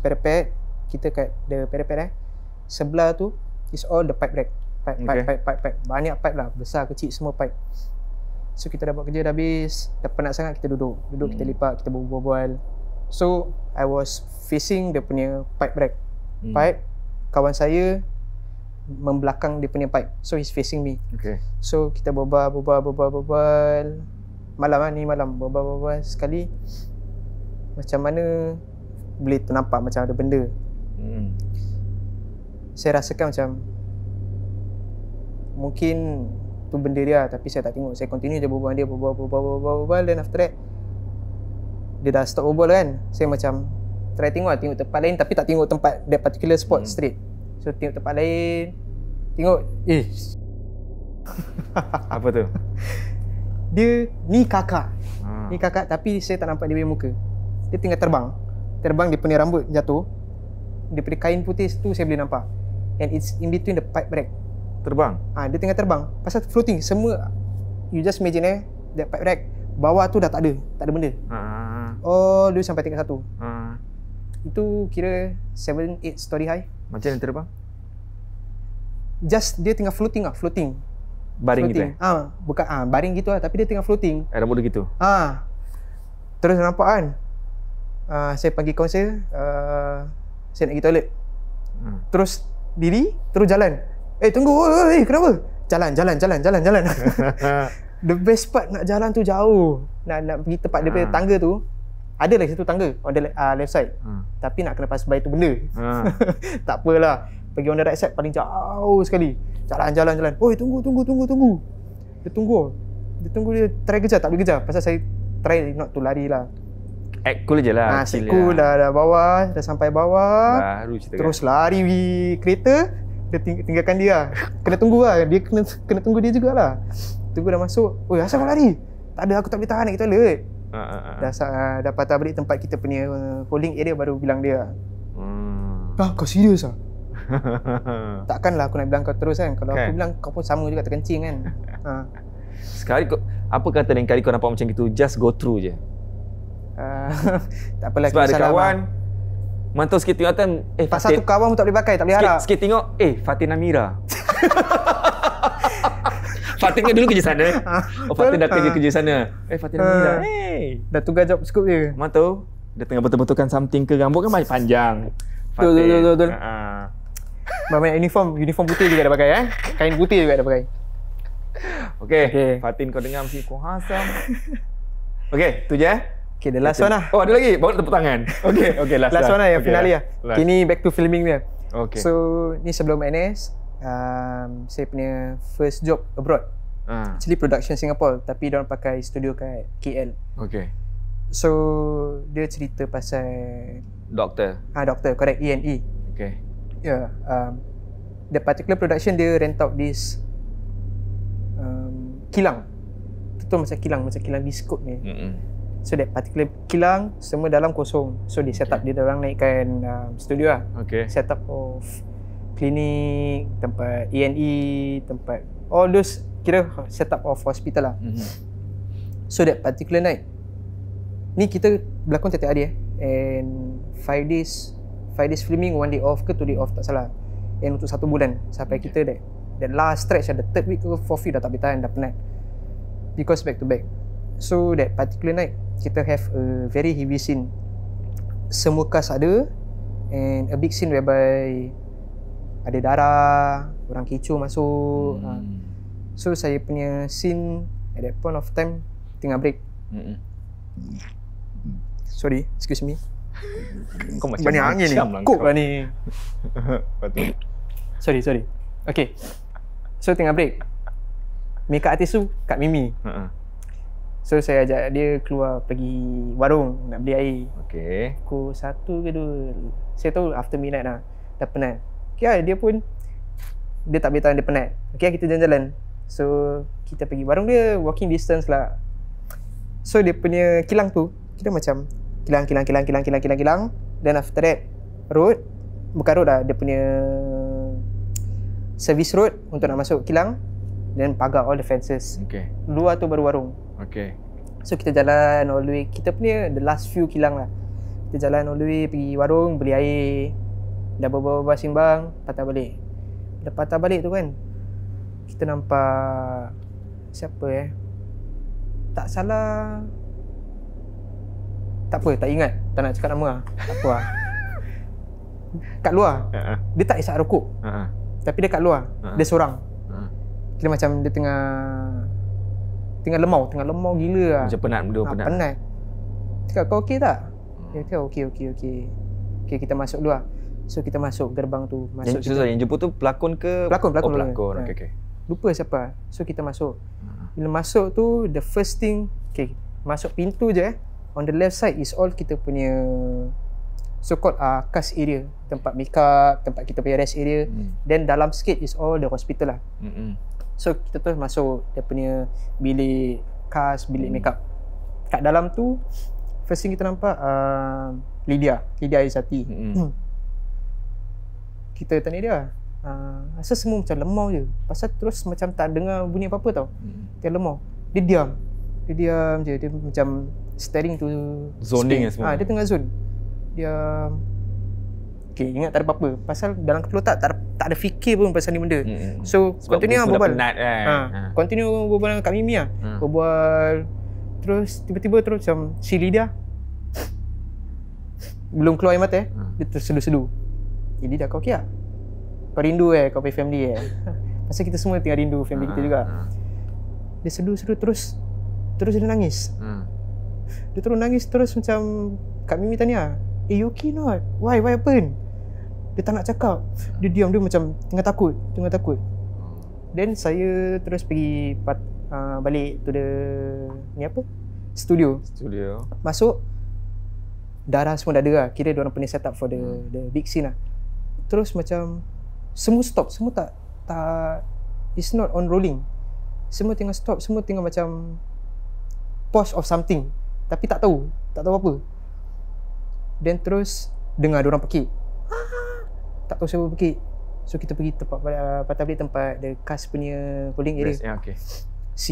parapet, kita kat the parapet sebelah tu is all the pipe rack. Pipe. Banyak pipe lah, besar kecil semua pipe. So kita dah buat kerja dah habis, dah penat sangat, kita duduk kita lipat, kita berbual. So I was facing dia punya pipe rack. Kawan saya membelakang dia punya pipe. So he's facing me. So kita berbual. Malam berbual sekali. Macam mana boleh ternampak macam ada benda. Saya rasakan macam mungkin tu benda dia, tapi saya tak tengok. Saya continue je berbual dia, berbual. Then after that dia dah stop berbual kan. Saya macam try tengok tempat lain, tapi tak tengok tempat that particular spot straight. So tengok tempat lain, tengok Apa tu? Dia ni kakak. Ni kakak, tapi saya tak nampak dia punya muka. Dia tengah terbang, dia punya rambut jatuh. Dia punya kain putih tu saya boleh nampak. And it's in between the pipe rack. Terbang? Dia tengah terbang. Pasal floating semua. You just imagine that pipe rack, bawah tu dah tak ada benda. Dia sampai tingkat 1. Itu kira 7-8 story high. Macam mana terbang? Just dia tengah floating. Baring gitu Bukan baring gitu lah, tapi dia tengah floating. Rambut dia gitu? Terus nampak kan, saya panggil kawan saya, saya nak pergi toilet. Terus diri, terus jalan. Tunggu, kenapa? Jalan. The best part nak jalan tu jauh. Nak pergi tempat dia punya tangga tu. Ada lagi satu tangga on the left side. Tapi nak kena pass by tu benda. Tak apalah. Pergi on the right side paling jauh sekali. Jalan. Tunggu. Dia tunggu, dia try kejar, tak boleh kejar. Pasal saya try not to lari lah. Act cool je lah. Cool dah bawah, dah sampai bawah. Baru cerita terus lari pergi kereta. Dia tinggalkan dia lah. Kena tunggu lah. Dia kena tunggu dia jugalah. Tunggu dah masuk. Asal kau lari? Tak ada, aku tak boleh tahan nak pergi toilet. Dah patah balik tempat kita punya holding area, baru bilang dia. Kau serius lah? Takkanlah aku nak bilang kau terus kan. Kalau aku bilang, kau pun sama juga terkencing kan. Sekali kau, apa kata lain kali kau nampak macam gitu, just go through je. Tak apalah. Sebab ada kawan mantau sikit tengok kan, pasal tu kawan pun tak boleh pakai, tak boleh harap. Sikit tengok, Fatin Amira. Fatin kan dulu kerja sana. Fatin dah kerja sana. Fatin Amira. Dah tugas job scope dia. Mantau, dia tengah betul-betulkan something ke, rambut kan panjang. Betul. Banyak uniform putih juga dah pakai Kain putih juga dah pakai. Okay. Fatin kau dengar mesti kau hasam. Okay, tu je Okay, the last one lah. Ada lagi? Baru tepuk tangan. Okay, last one lah, yang finale lah. Okay, ni back to filming dia. Okay. So, ni sebelum NS, saya punya first job abroad. Actually production Singapore, tapi diorang pakai studio kat KL. Okay. So, dia cerita pasal doktor, correct, E&E. Okay. Yeah, the particular production dia rent out this kilang. Betul macam kilang biskut ni. So that particular kilang semua dalam kosong. So dia set up, dia orang naikkan studio lah. Okay. Set up of klinik, tempat A&E, tempat all those, kira set up of hospital lah. So that particular night, ni kita berlakon tiap-tiap hari and 5 days filming, 1 day off ke 2 day off tak salah. And untuk 1 bulan sampai kita that last stretch, the third week ke 4th week dah tak boleh tahan, dah penat. Because back to back. So that particular night, kita have a very heavy scene. Semua cast ada, and a big scene whereby ada darah, orang kecoh masuk. So saya punya scene at that point of time tengah break. Sorry, excuse me. Kau macam banyak angin ni. Kok lah ni. Sorry. Okay. So tengah break. Makeup artist tu Kak Mimi. So saya ajak dia keluar pergi warung nak beli air. Okay. Pukul 1 ke 2. Saya tahu after midnight dah penat. Okay, dia pun dia tak boleh tahan, dia penat. Okay, kita jalan-jalan. So kita pergi warung dia, walking distance lah. So dia punya kilang tu, kita macam kilang. Then after that, road, bukan road lah, dia punya service road untuk nak masuk kilang. Then pagar all the fences. Okay. Luar tu baru warung. Okay. So kita jalan all the way, kita punya the last few kilang lah. Kita jalan all the way pergi warung, beli air. Dah berbual-bual simbang, patah balik. Dah patah balik tu kan, kita nampak siapa tak salah, tak apa, tak ingat, tak nak cakap nama lah. Tak apa lah. Kat luar, dia tak isap rokok, tapi dia kat luar, dia seorang. Kira macam dia tengah lemau gila lah. Macam penat, penat. Cakap, kau okey tak? Dia kata okey. Okay, kita masuk dulu lah. So kita masuk gerbang tu. Yang jemput tu pelakon ke? Pelakon. Okay. Lupa siapa. So kita masuk. Bila masuk tu, the first thing, okay, masuk pintu je on the left side is all kita punya so called cast area, tempat makeup, tempat kita punya rest area. Then dalam sikit is all the hospital lah. So kita terus masuk dia punya bilik cast, bilik makeup. Kat dalam tu first thing kita nampak Lydia Aizati. Kita tanya dia, asal semua macam lemau je. Pasal terus macam tak dengar bunyi apa-apa tau. Dia lemau. Dia diam je. Dia macam staring to zoning screen. semua. Dia tengah zone. Diam. Okay, ingat tak ada apa-apa. Pasal dalam kepala tak ada fikir pun pasal ni benda. So continue berbual. Penat kan. Continue berbual dengan Kak Mimi lah. Berbual. Terus tiba-tiba terus macam si Lydia belum keluar air mata dia tersedu-sedu. Jadi dah kau okey tak? Kau rindu kau punya family Pasal kita semua tengah rindu family kita juga. Dia sedu-sedu terus dia nangis. Dia terus nangis terus macam Kak Mimi tanya, you okay not? Why happen? Dia tak nak cakap. Dia diam, dia macam tengah takut. Then saya terus pergi balik to the studio. Masuk, darah semua dah ada lah. Kira diorang punya set up for the big scene lah. Terus macam semua stop, semua tak it's not on rolling. Semua tengah stop, semua tengah macam pause of something, tapi tak tahu apa. Then terus dengar diorang pekik. Tak tahu siapa pekik. So kita pergi patah balik tempat the cast punya holding area. Si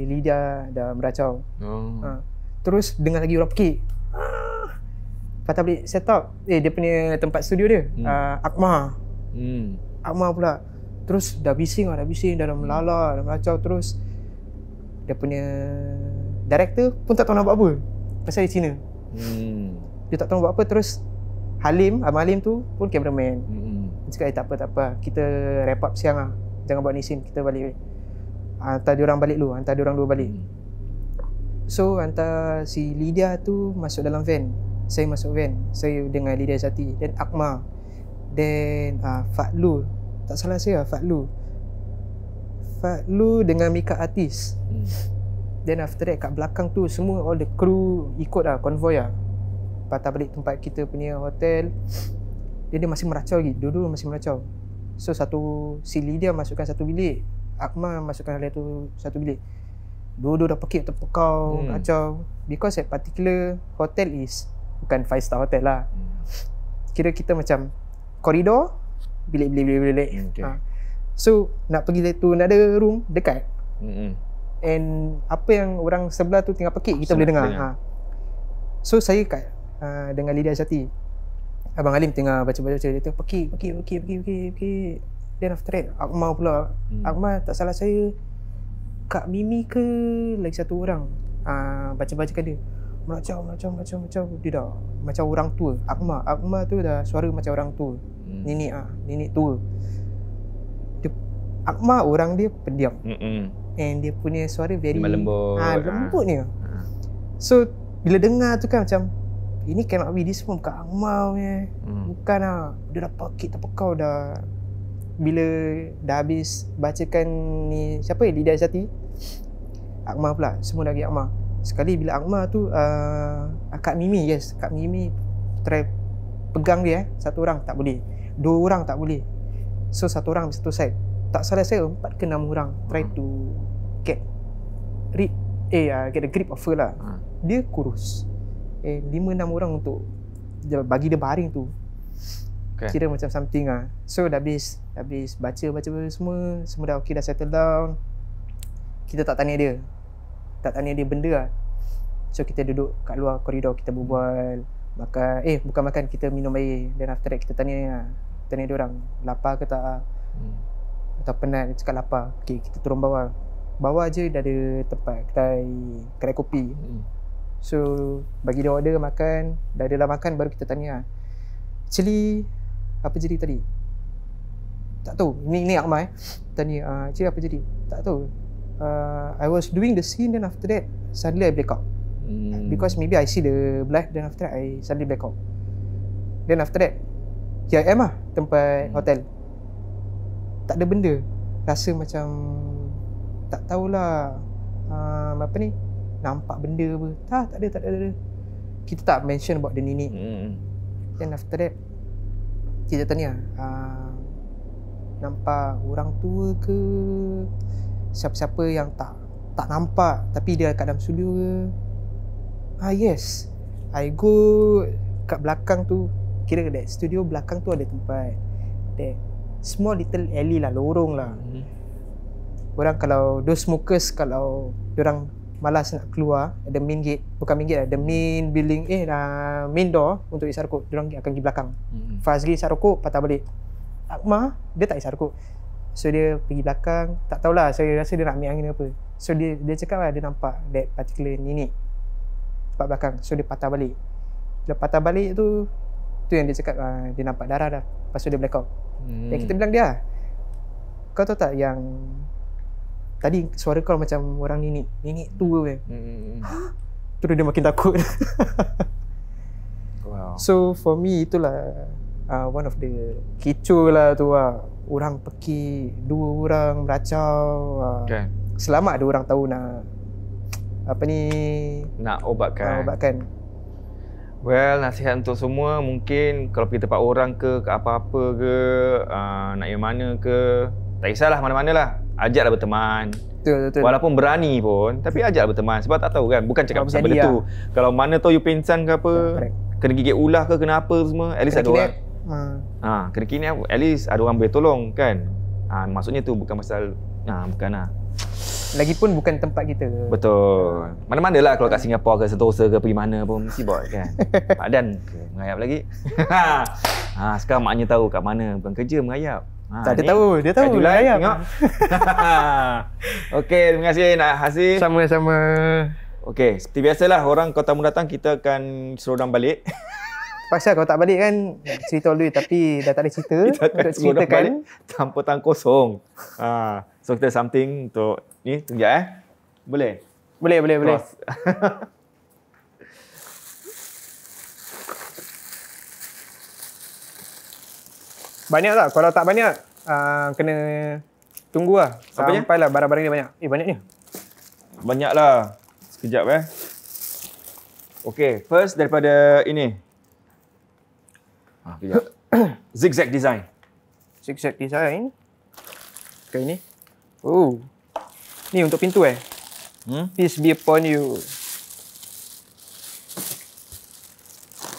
Lydia dah meracau. Terus dengar lagi orang pekik. Patah balik set up. Dia punya tempat studio dia. Akmal pula. Terus dah bising, dah melala, dah meracau. Terus dia punya director pun tak tahu nak buat apa. Pasal dia Cina. Dia tak tahu nak buat apa. Terus Abang Halim tu pun cameraman. Dia cakap, tak apa. Kita wrap up siang lah. Jangan buat ni scene, kita balik. Hantar diorang balik dulu. Hantar diorang dua balik. So hantar si Lydia tu masuk dalam van. Saya masuk van. Saya dengan Lydia Zati. Dan Akmal. Dan Fadlu. Tak salah saya, Fadlu dengan makeup artist. Then after that kat belakang tu semua all the crew ikut lah, konvoy lah. Patah balik tempat kita punya hotel. Dia masih meracau lagi. Dua-dua masih meracau. So si Lydia masukkan satu bilik, Akmal masukkan satu bilik. Dua-dua dah pekik terpekau, kacau. Because that particular hotel is bukan 5-star hotel lah. Kira kita macam koridor, bilik. Okay. So nak pergi tu nak ada room dekat. And apa yang orang sebelah tu tengah pekik kita boleh dengar. So saya kat dengan Lydia Syati, Abang Alim tengah baca-baca, dia tengah pekik. Then after that Akmal pula. Akmal tak salah saya Kak Mimi ke lagi satu orang baca-bacakan dia. Macam dia dah macam orang tua. Akmal tu dah suara macam orang tua. Nenek tua. Akmal orang dia pendiam. And dia punya suara very lembutnya. So bila dengar tu kan macam ini cannot be this pun Kak Akmal punya. Bukan lah. Dia dah pakit terpekau dah. Bila dah habis bacakan ni siapa Lydia Syati, Akmal pula. Semua lagi Akmal. Sekali bila Akmal tu Kak Mimi, Kak Mimi try pegang dia satu orang tak boleh. Dua orang tak boleh. So satu orang satu side. Tak salah saya 4 ke 6 orang try to get the grip of her lah. Dia kurus. 5-6 orang untuk bagi dia baring tu. Kira macam something lah. So dah habis baca semua dah okey, dah settle down. Kita tak tanya dia benda lah. So kita duduk kat luar koridor, kita berbual, makan, bukan makan, kita minum air. Then after that kita tanya dia orang lapar ke tak, atau penat. Dia cakap lapar. Okay, kita turun bawah je dah ada tempat kedai kopi. So bagi dia order makan. Dah ada makan baru kita tanya actually apa jadi tadi, tak tahu. Ni Akmal tanya actually apa jadi, tak tahu. I was doing the scene, then after that suddenly I black out. Because maybe I see the blood, then after that I suddenly black out. Then after that here I am lah, tempat hotel. Tak ada benda. Rasa macam tak tahulah apa ni, nampak benda apa. Tak ada. Kita tak mention about the nenek. Then after that kita tanya nampak orang tua ke, siapa-siapa yang tak nampak tapi dia kat dalam studio ke. Yes, I go kat belakang tu. Kira that studio belakang tu ada tempat, that small little alley lah, lorong lah. Orang kalau those smokers, kalau diorang malas nak keluar, ada main gate, bukan main gate, ada main building, main door untuk isap rokok, diorang akan pergi belakang. Fazli isap rokok, patah balik. Akmal dia tak isap rokok, so dia pergi belakang. Tak tahulah, saya rasa dia nak ambil angin apa. So dia cakap lah, dia nampak that particular nenek tempat belakang. So dia patah balik. Bila patah balik tu yang dia cakap dia nampak darah dah. Lepas tu dia black out. Dan kita bilang dia, kau tahu tak yang tadi suara kau macam orang nenek tua kan. Terus dia makin takut. Wow. So for me itulah one of the kecoh lah tu lah. Orang pekik, 2 orang meracau. Selamat ada orang tahu nak nak obatkan. Well, nasihat untuk semua, mungkin kalau pergi tempat orang ke apa-apa ke, nak yang mana ke, tak kisahlah mana-mana lah, ajaklah berteman. Betul. Walaupun berani pun, tapi ajaklah berteman. Sebab tak tahu kan, bukan cakap pasal benda tu. Kalau mana tahu you pingsan ke apa, kena gigit ulah ke, kena apa semua, at least ada orang. Kena kini at least ada orang boleh tolong kan. Maksudnya tu bukan pasal bukan lah. Lagipun bukan tempat kita. Betul. Mana-mana lah, kalau kat Singapura ke Sentosa ke, pergi mana pun mesti buat kan. Pak Dan mengayap lagi. Sekarang maknya tahu kat mana, bukan kerja mengayap. Tak, dia tahu mengayap. Tengok. Okey, terima kasih Nak Hasif. Sama-sama. Okey, seperti biasalah, orang kalau tamu datang kita akan slowdown balik. Pasal kalau tak balik kan cerita all the way, tapi dah tak ada cerita untuk ceritakan tanpa tangan kosong. So kita something untuk ni, tunggu Boleh. Banyak tak? Kalau tak banyak kena tunggu lah. Sampailah barang-barang ni banyak. Banyaknya. Banyaklah. Sekejap Okey, first daripada ini. Kejap. Zigzag design. Okay, ni. Ni untuk pintu Peace be upon you.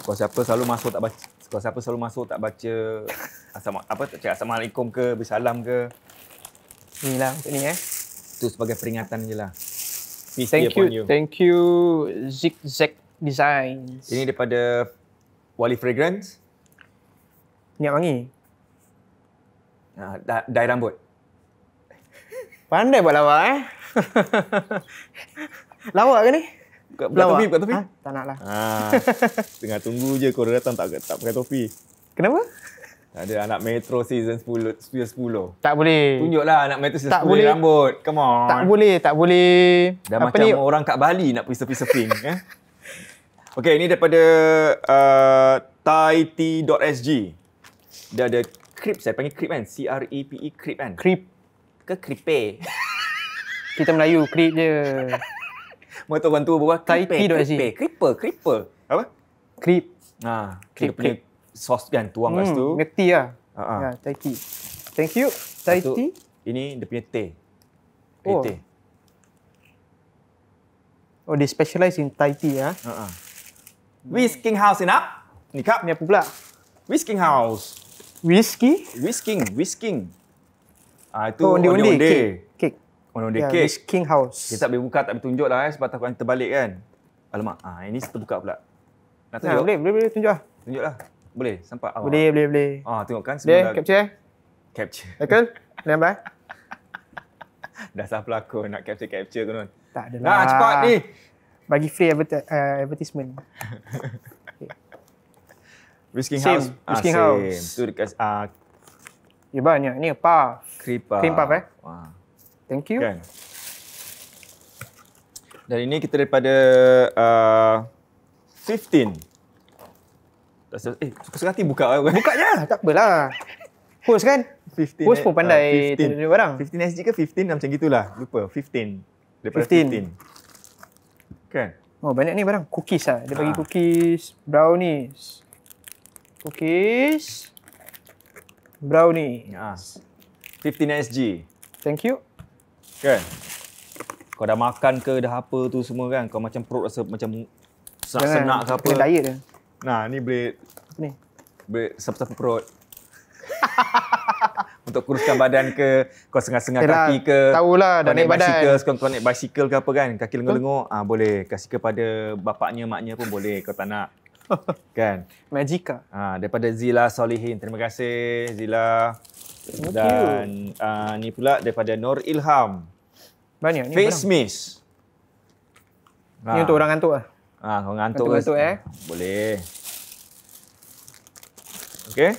Kalau siapa selalu masuk tak baca tak cakap assalamualaikum ke, bersalam ke. Inilah untuk ni Itu sebagai peringatan je lah. Peace be Thank upon you. you. Thank you Zigzag Designs. Ini daripada Wali Fragrance. Minyak wangi. Dye rambut. Pandai buat lawak Lawak ke ni? Buka topi. Tak nak lah. Tengah tunggu je korang datang tak pakai topi. Kenapa? Ada anak Metro season 10. Tak boleh. Tunjuklah anak Metro season Tak 10 boleh. rambut. Come on. Tak boleh. Dah Apa macam ni? orang kat Bali nak pergi surfing. Okey, ini daripada thaitea.sg. Dia ada crepe, saya panggil crepe kan? C-R-E-P-E, crepe kan? Creep. Ke crepe? Kita Melayu, creep je. Mereka orang tua bawah Thaitea.sg. Creeper. Apa? Creep. Kita punya sos kan, tuang kat situ. Milk tea lah. Ha. Thai tea. Thank you. Thai Satu, tea. ini dia punya teh. Oh. Teh. Oh, they specialize in Thai tea Whisking House enough. Ni kap. Ni apa pula? Whisking House. Whisky? Whisking. Itu Oh, onde-onde. Cake. Onde-onde Ya, cake. Whisking House. Kita tak boleh buka, tak boleh tunjuk lah sebab takut nanti terbalik kan. Alamak, ini terbuka pula. Nak tunjuk? Boleh tunjuk lah. Tunjuk lah. Boleh? Sampai? Boleh. Tengok kan? Boleh, capture Capture. Michael, nampak? Dah sah pelakon nak capture konon. Tak adalah. Cepat ni. Bagi free advertisement. Whisking Same. House. Whisking same. House. Tu dekat Ya banyak. Ni puff. cream puff. Cream puff Thank you. Kan? Dan ini kita daripada 15. Suka hati buka. Buka je. Tak apalah. Host kan? 15. Host pun pandai tunjuk barang. 15 SG ke 15 macam gitulah. Lupa. 15. Daripada 15. 15. Kan? Oh, banyak ni barang. Cookies lah. Dia bagi cookies, brownies. Cookies, brownie. 15 SG. Thank you. Kan? Kau dah makan ke, dah apa tu semua kan? Kau macam perut rasa macam senak ke apa. Kena diet dia. Nah, ni boleh Apa ni? sapu-sapu perut. Untuk kuruskan badan ke, kau sengah-sengah Yalah, kaki ke. tahulah, dah kau naik badan. Kau naik basikal ke apa kan, kaki lengur-lengur, boleh. Kasih kepada bapaknya, maknya pun boleh, kau tak nak. Kan? Magica. Daripada Zila Solihin. Terima kasih Zila. Thank Dan ni pula daripada Nur Ilham. Banyak ni Face barang. mist. Ni untuk orang ngantuk lah. Kau ngantuk ke? Ngantuk-ngantuk, Boleh. Okay.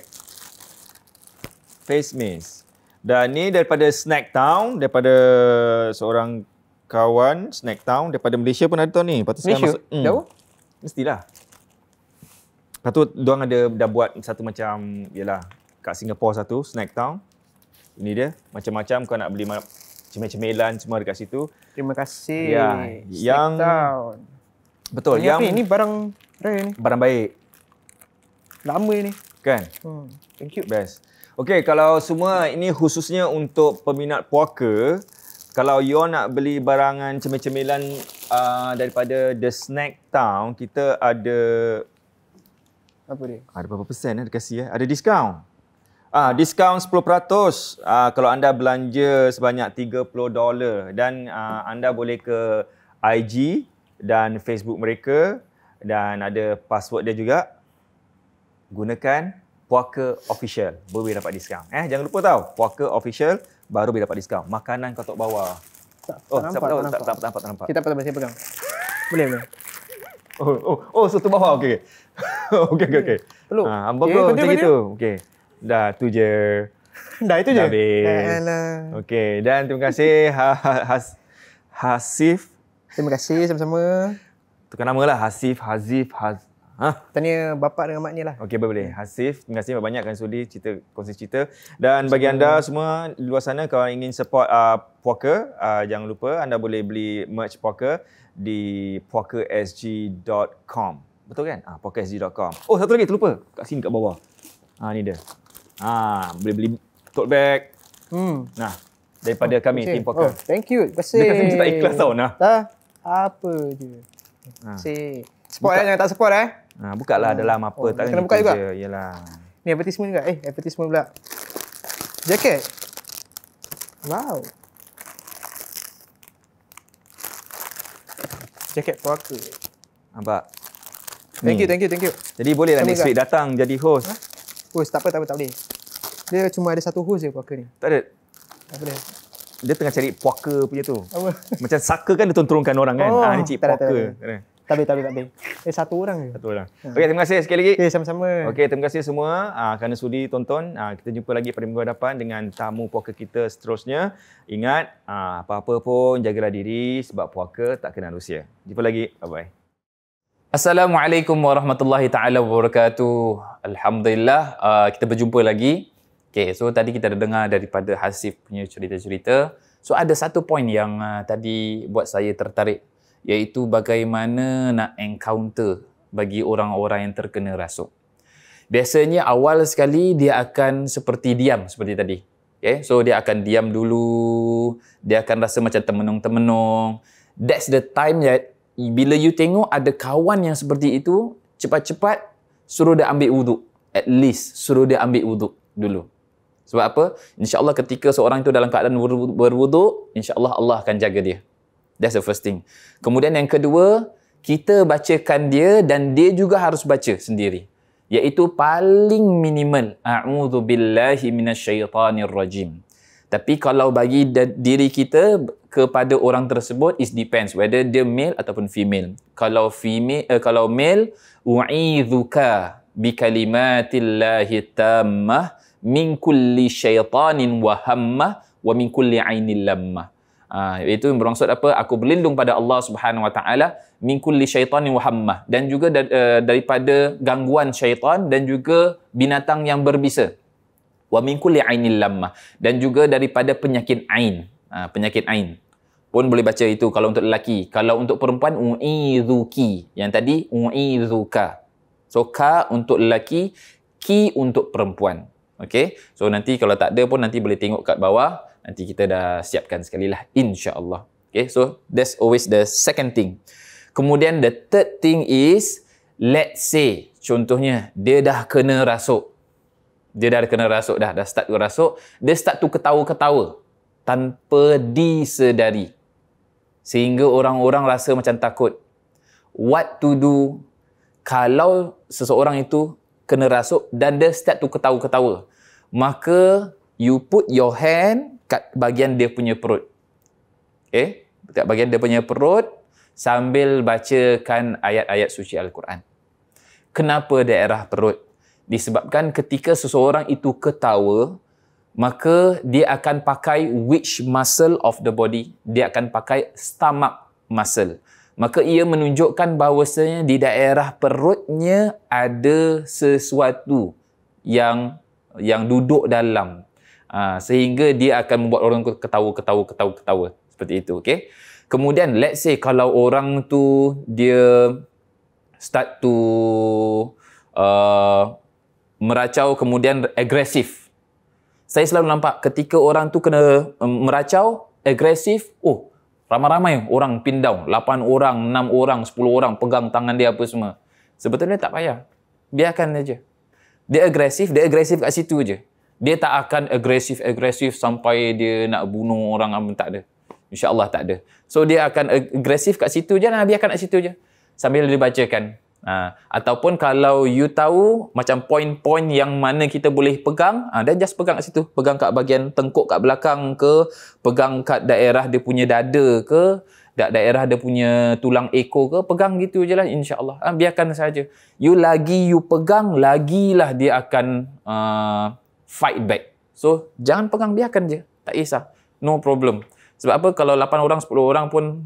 Face mist. Dan ni daripada Snack Town, daripada seorang kawan Snack Town daripada Malaysia pun ada tau ni. Lepas tu sekarang Malaysia? Jauh? Mestilah. Lepas tu diorang dah buat satu macam, yalah, kat Singapore satu, Snack Town. Ini dia, macam-macam kau nak beli cemil-cemilan semua dekat situ. Terima kasih. Ya, yang Town. betul, Ni yang apa ni? Ni barang rare ni. barang baik, Lama ni. kan? Thank you. Best. Okey, kalau semua ini khususnya untuk peminat puaka, kalau you nak beli barangan cemil-cemilan daripada The Snack Town, kita ada Apa dia? ada berapa persen dia kasih Ada diskaun. Diskaun 10%. Kalau anda belanja sebanyak $30 dan anda boleh ke IG dan Facebook mereka dan ada password dia juga. Gunakan Puaka Official, baru boleh dapat diskaun. Jangan lupa tau, Puaka Official baru boleh dapat diskaun. Makanan kau tak bawa. Siapa tahu tak nampak. Kita apa saya pegang. Boleh. So tu bawah. Okey. Okey. Peluk. Bagus macam gitu. Okey. Dah tu je. Dah itu je. Dah habis. Okey, dan terima kasih Hasif. Terima kasih sama-sama. Tukar nama lah, Hasif, Hazif, Tanya bapak dengan maknya lah. Okey, boleh. Hasif, terima kasih banyak kan sudi kongsi cerita. Dan bagi anda semua di luar sana, kalau ingin support Puaka, jangan lupa anda boleh beli merch Puaka di puakasg.com. Betul kan? puakasg.com. Oh, satu lagi terlupa. Kat sini kat bawah. Ni dia. Boleh beli tote bag. Nah, daripada kami tim Puaka. Thank you. Dia kata dia tak ikhlas tau nah. Apa je. Support jangan tak support Buka lah dalam apa tak kena buka juga. Yalah. Ni advertisement juga. Advertisement pula. Jaket. Wow. Jaket Puaka. Nampak? Thank you. Jadi boleh lah next week datang jadi host. Host tak apa, tak boleh. Dia cuma ada satu host je Puaka ni. Tak ada. Tak boleh. Dia tengah cari Puaka punya tu. Apa? Macam Saka kan dia turun-turunkan orang kan. Ni cik Puaka. Tak boleh. Satu orang je. Satu orang. Okey, terima kasih sekali lagi. Okey, sama-sama. Okey, terima kasih semua kerana sudi tonton. Kita jumpa lagi pada minggu hadapan dengan tamu Puaka kita seterusnya. Ingat, apa-apa pun jagalah diri sebab Puaka tak kenal usia. Jumpa lagi. Bye-bye. Assalamualaikum warahmatullahi taala wabarakatuh. Alhamdulillah kita berjumpa lagi. Okey, so tadi kita dah dengar daripada Hasif punya cerita-cerita. So ada satu poin yang tadi buat saya tertarik, iaitu bagaimana nak encounter bagi orang-orang yang terkena rasuk. Biasanya awal sekali dia akan seperti diam seperti tadi. Okay? So dia akan diam dulu, dia akan rasa macam termenung-termenung. That's the time that bila you tengok ada kawan yang seperti itu, cepat-cepat suruh dia ambil wuduk. At least suruh dia ambil wuduk dulu. Sebab apa? InsyaAllah ketika seorang itu dalam keadaan berwuduk, insyaAllah Allah akan jaga dia. That's the first thing. Kemudian yang kedua, kita bacakan dia dan dia juga harus baca sendiri. Iaitu paling minimal. A'udzu billahi minasyaitanir rajim. Tapi kalau bagi diri kita kepada orang tersebut, it depends whether dia male ataupun female. Kalau male, u'idzuka bi kalimatillahi tammah min kulli syaitanin wa hammah wa min kulli ainin lammah. Itu bermaksud apa? Aku berlindung pada Allah Subhanahu Wa Taala min kulli syaitanin wa hammah, dan juga daripada gangguan syaitan dan juga binatang yang berbisa. Wa min kulli ainil lammah, dan juga daripada penyakit ain. Penyakit ain pun boleh baca itu kalau untuk lelaki. Kalau untuk perempuan, u'idzuki. Yang tadi u'idzuka. So ka untuk lelaki, ki untuk perempuan. Okey. So nanti kalau tak ada pun nanti boleh tengok kat bawah. Nanti kita dah siapkan sekali lah, insya-Allah. Okay, so that's always the second thing. Kemudian the third thing is, let's say, contohnya, dia dah kena rasuk. Dia dah kena rasuk dah start rasuk. Dia start tu ketawa-ketawa tanpa disedari. Sehingga orang-orang rasa macam takut. What to do kalau seseorang itu kena rasuk dan dia start tu ketawa-ketawa? Maka you put your hand kat bahagian dia punya perut. Okay? Kat bahagian dia punya perut sambil bacakan ayat-ayat suci Al-Quran. Kenapa daerah perut? Disebabkan ketika seseorang itu ketawa, maka dia akan pakai which muscle of the body? Dia akan pakai stomach muscle. Maka ia menunjukkan bahawasanya di daerah perutnya ada sesuatu yang duduk dalam. Sehingga dia akan membuat orang ketawa seperti itu. Okay? Kemudian let's say kalau orang tu dia start to meracau, kemudian agresif. Saya selalu nampak ketika orang tu kena meracau, agresif, ramai-ramai orang pin down, 8 orang, 6 orang, 10 orang pegang tangan dia apa semua. Sebetulnya tak payah. Biarkan saja. Dia agresif kat situ je. Dia tak akan agresif sampai dia nak bunuh orang, tak ada. InsyaAllah tak ada. So dia akan agresif kat situ je, biarkan kat situ je. Sambil dibacakan. Ataupun kalau you tahu macam poin-poin yang mana kita boleh pegang, dan just pegang kat situ. Pegang kat bahagian tengkuk kat belakang ke, pegang kat daerah dia punya dada ke, daerah dia punya tulang ekor ke, pegang gitu je lah, insyaAllah. Biarkan saja. You pegang, lagilah dia akan fight back. So, jangan pegang, biarkan je. Tak kisah. No problem. Sebab apa? Kalau 8 orang, 10 orang pun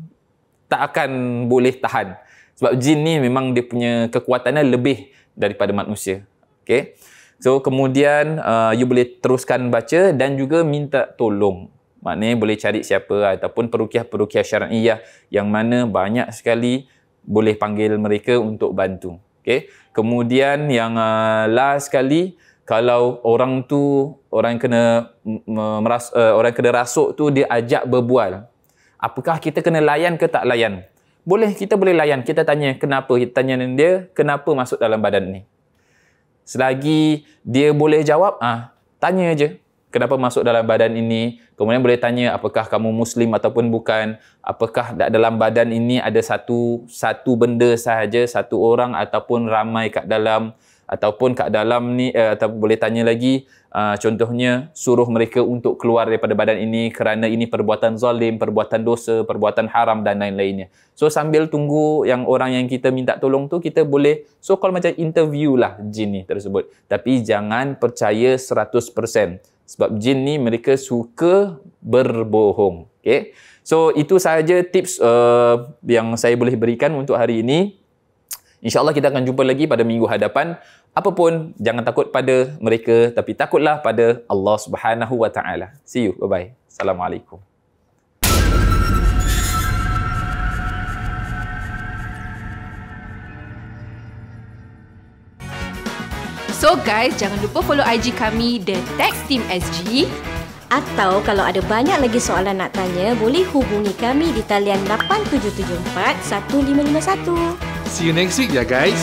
tak akan boleh tahan. Sebab jin ni memang dia punya kekuatannya lebih daripada manusia. Okay? So, kemudian you boleh teruskan baca dan juga minta tolong. Maknanya boleh cari siapa ataupun peruqyah-peruqyah syar'iyah yang mana banyak sekali boleh panggil mereka untuk bantu. Okay? Kemudian yang last sekali, kalau orang yang kena orang kena rasuk tu dia ajak berbual, apakah kita kena layan ke tak layan? Kita boleh layan. Kita tanya kenapa, kita tanya dia kenapa masuk dalam badan ni. Selagi dia boleh jawab, tanya je kenapa masuk dalam badan ini. Kemudian boleh tanya apakah kamu Muslim ataupun bukan. Apakah dalam badan ini ada satu benda sahaja, satu orang ataupun ramai kat dalam. Ataupun kat dalam ni, atau boleh tanya lagi, contohnya suruh mereka untuk keluar daripada badan ini kerana ini perbuatan zalim, perbuatan dosa, perbuatan haram dan lain-lainnya. So sambil tunggu yang orang yang kita minta tolong tu, kita boleh so-called macam interview lah jin ni tersebut. Tapi jangan percaya 100%. Sebab jin ni mereka suka berbohong. Okay? So itu sahaja tips yang saya boleh berikan untuk hari ini. InsyaAllah kita akan jumpa lagi pada minggu hadapan. Apapun, jangan takut pada mereka, tapi takutlah pada Allah Subhanahu Wa Taala. See you. Bye-bye. Assalamualaikum. So guys, jangan lupa follow IG kami The Tech Team SG. Atau kalau ada banyak lagi soalan nak tanya, boleh hubungi kami di talian 8774 1551. See you next week ya guys.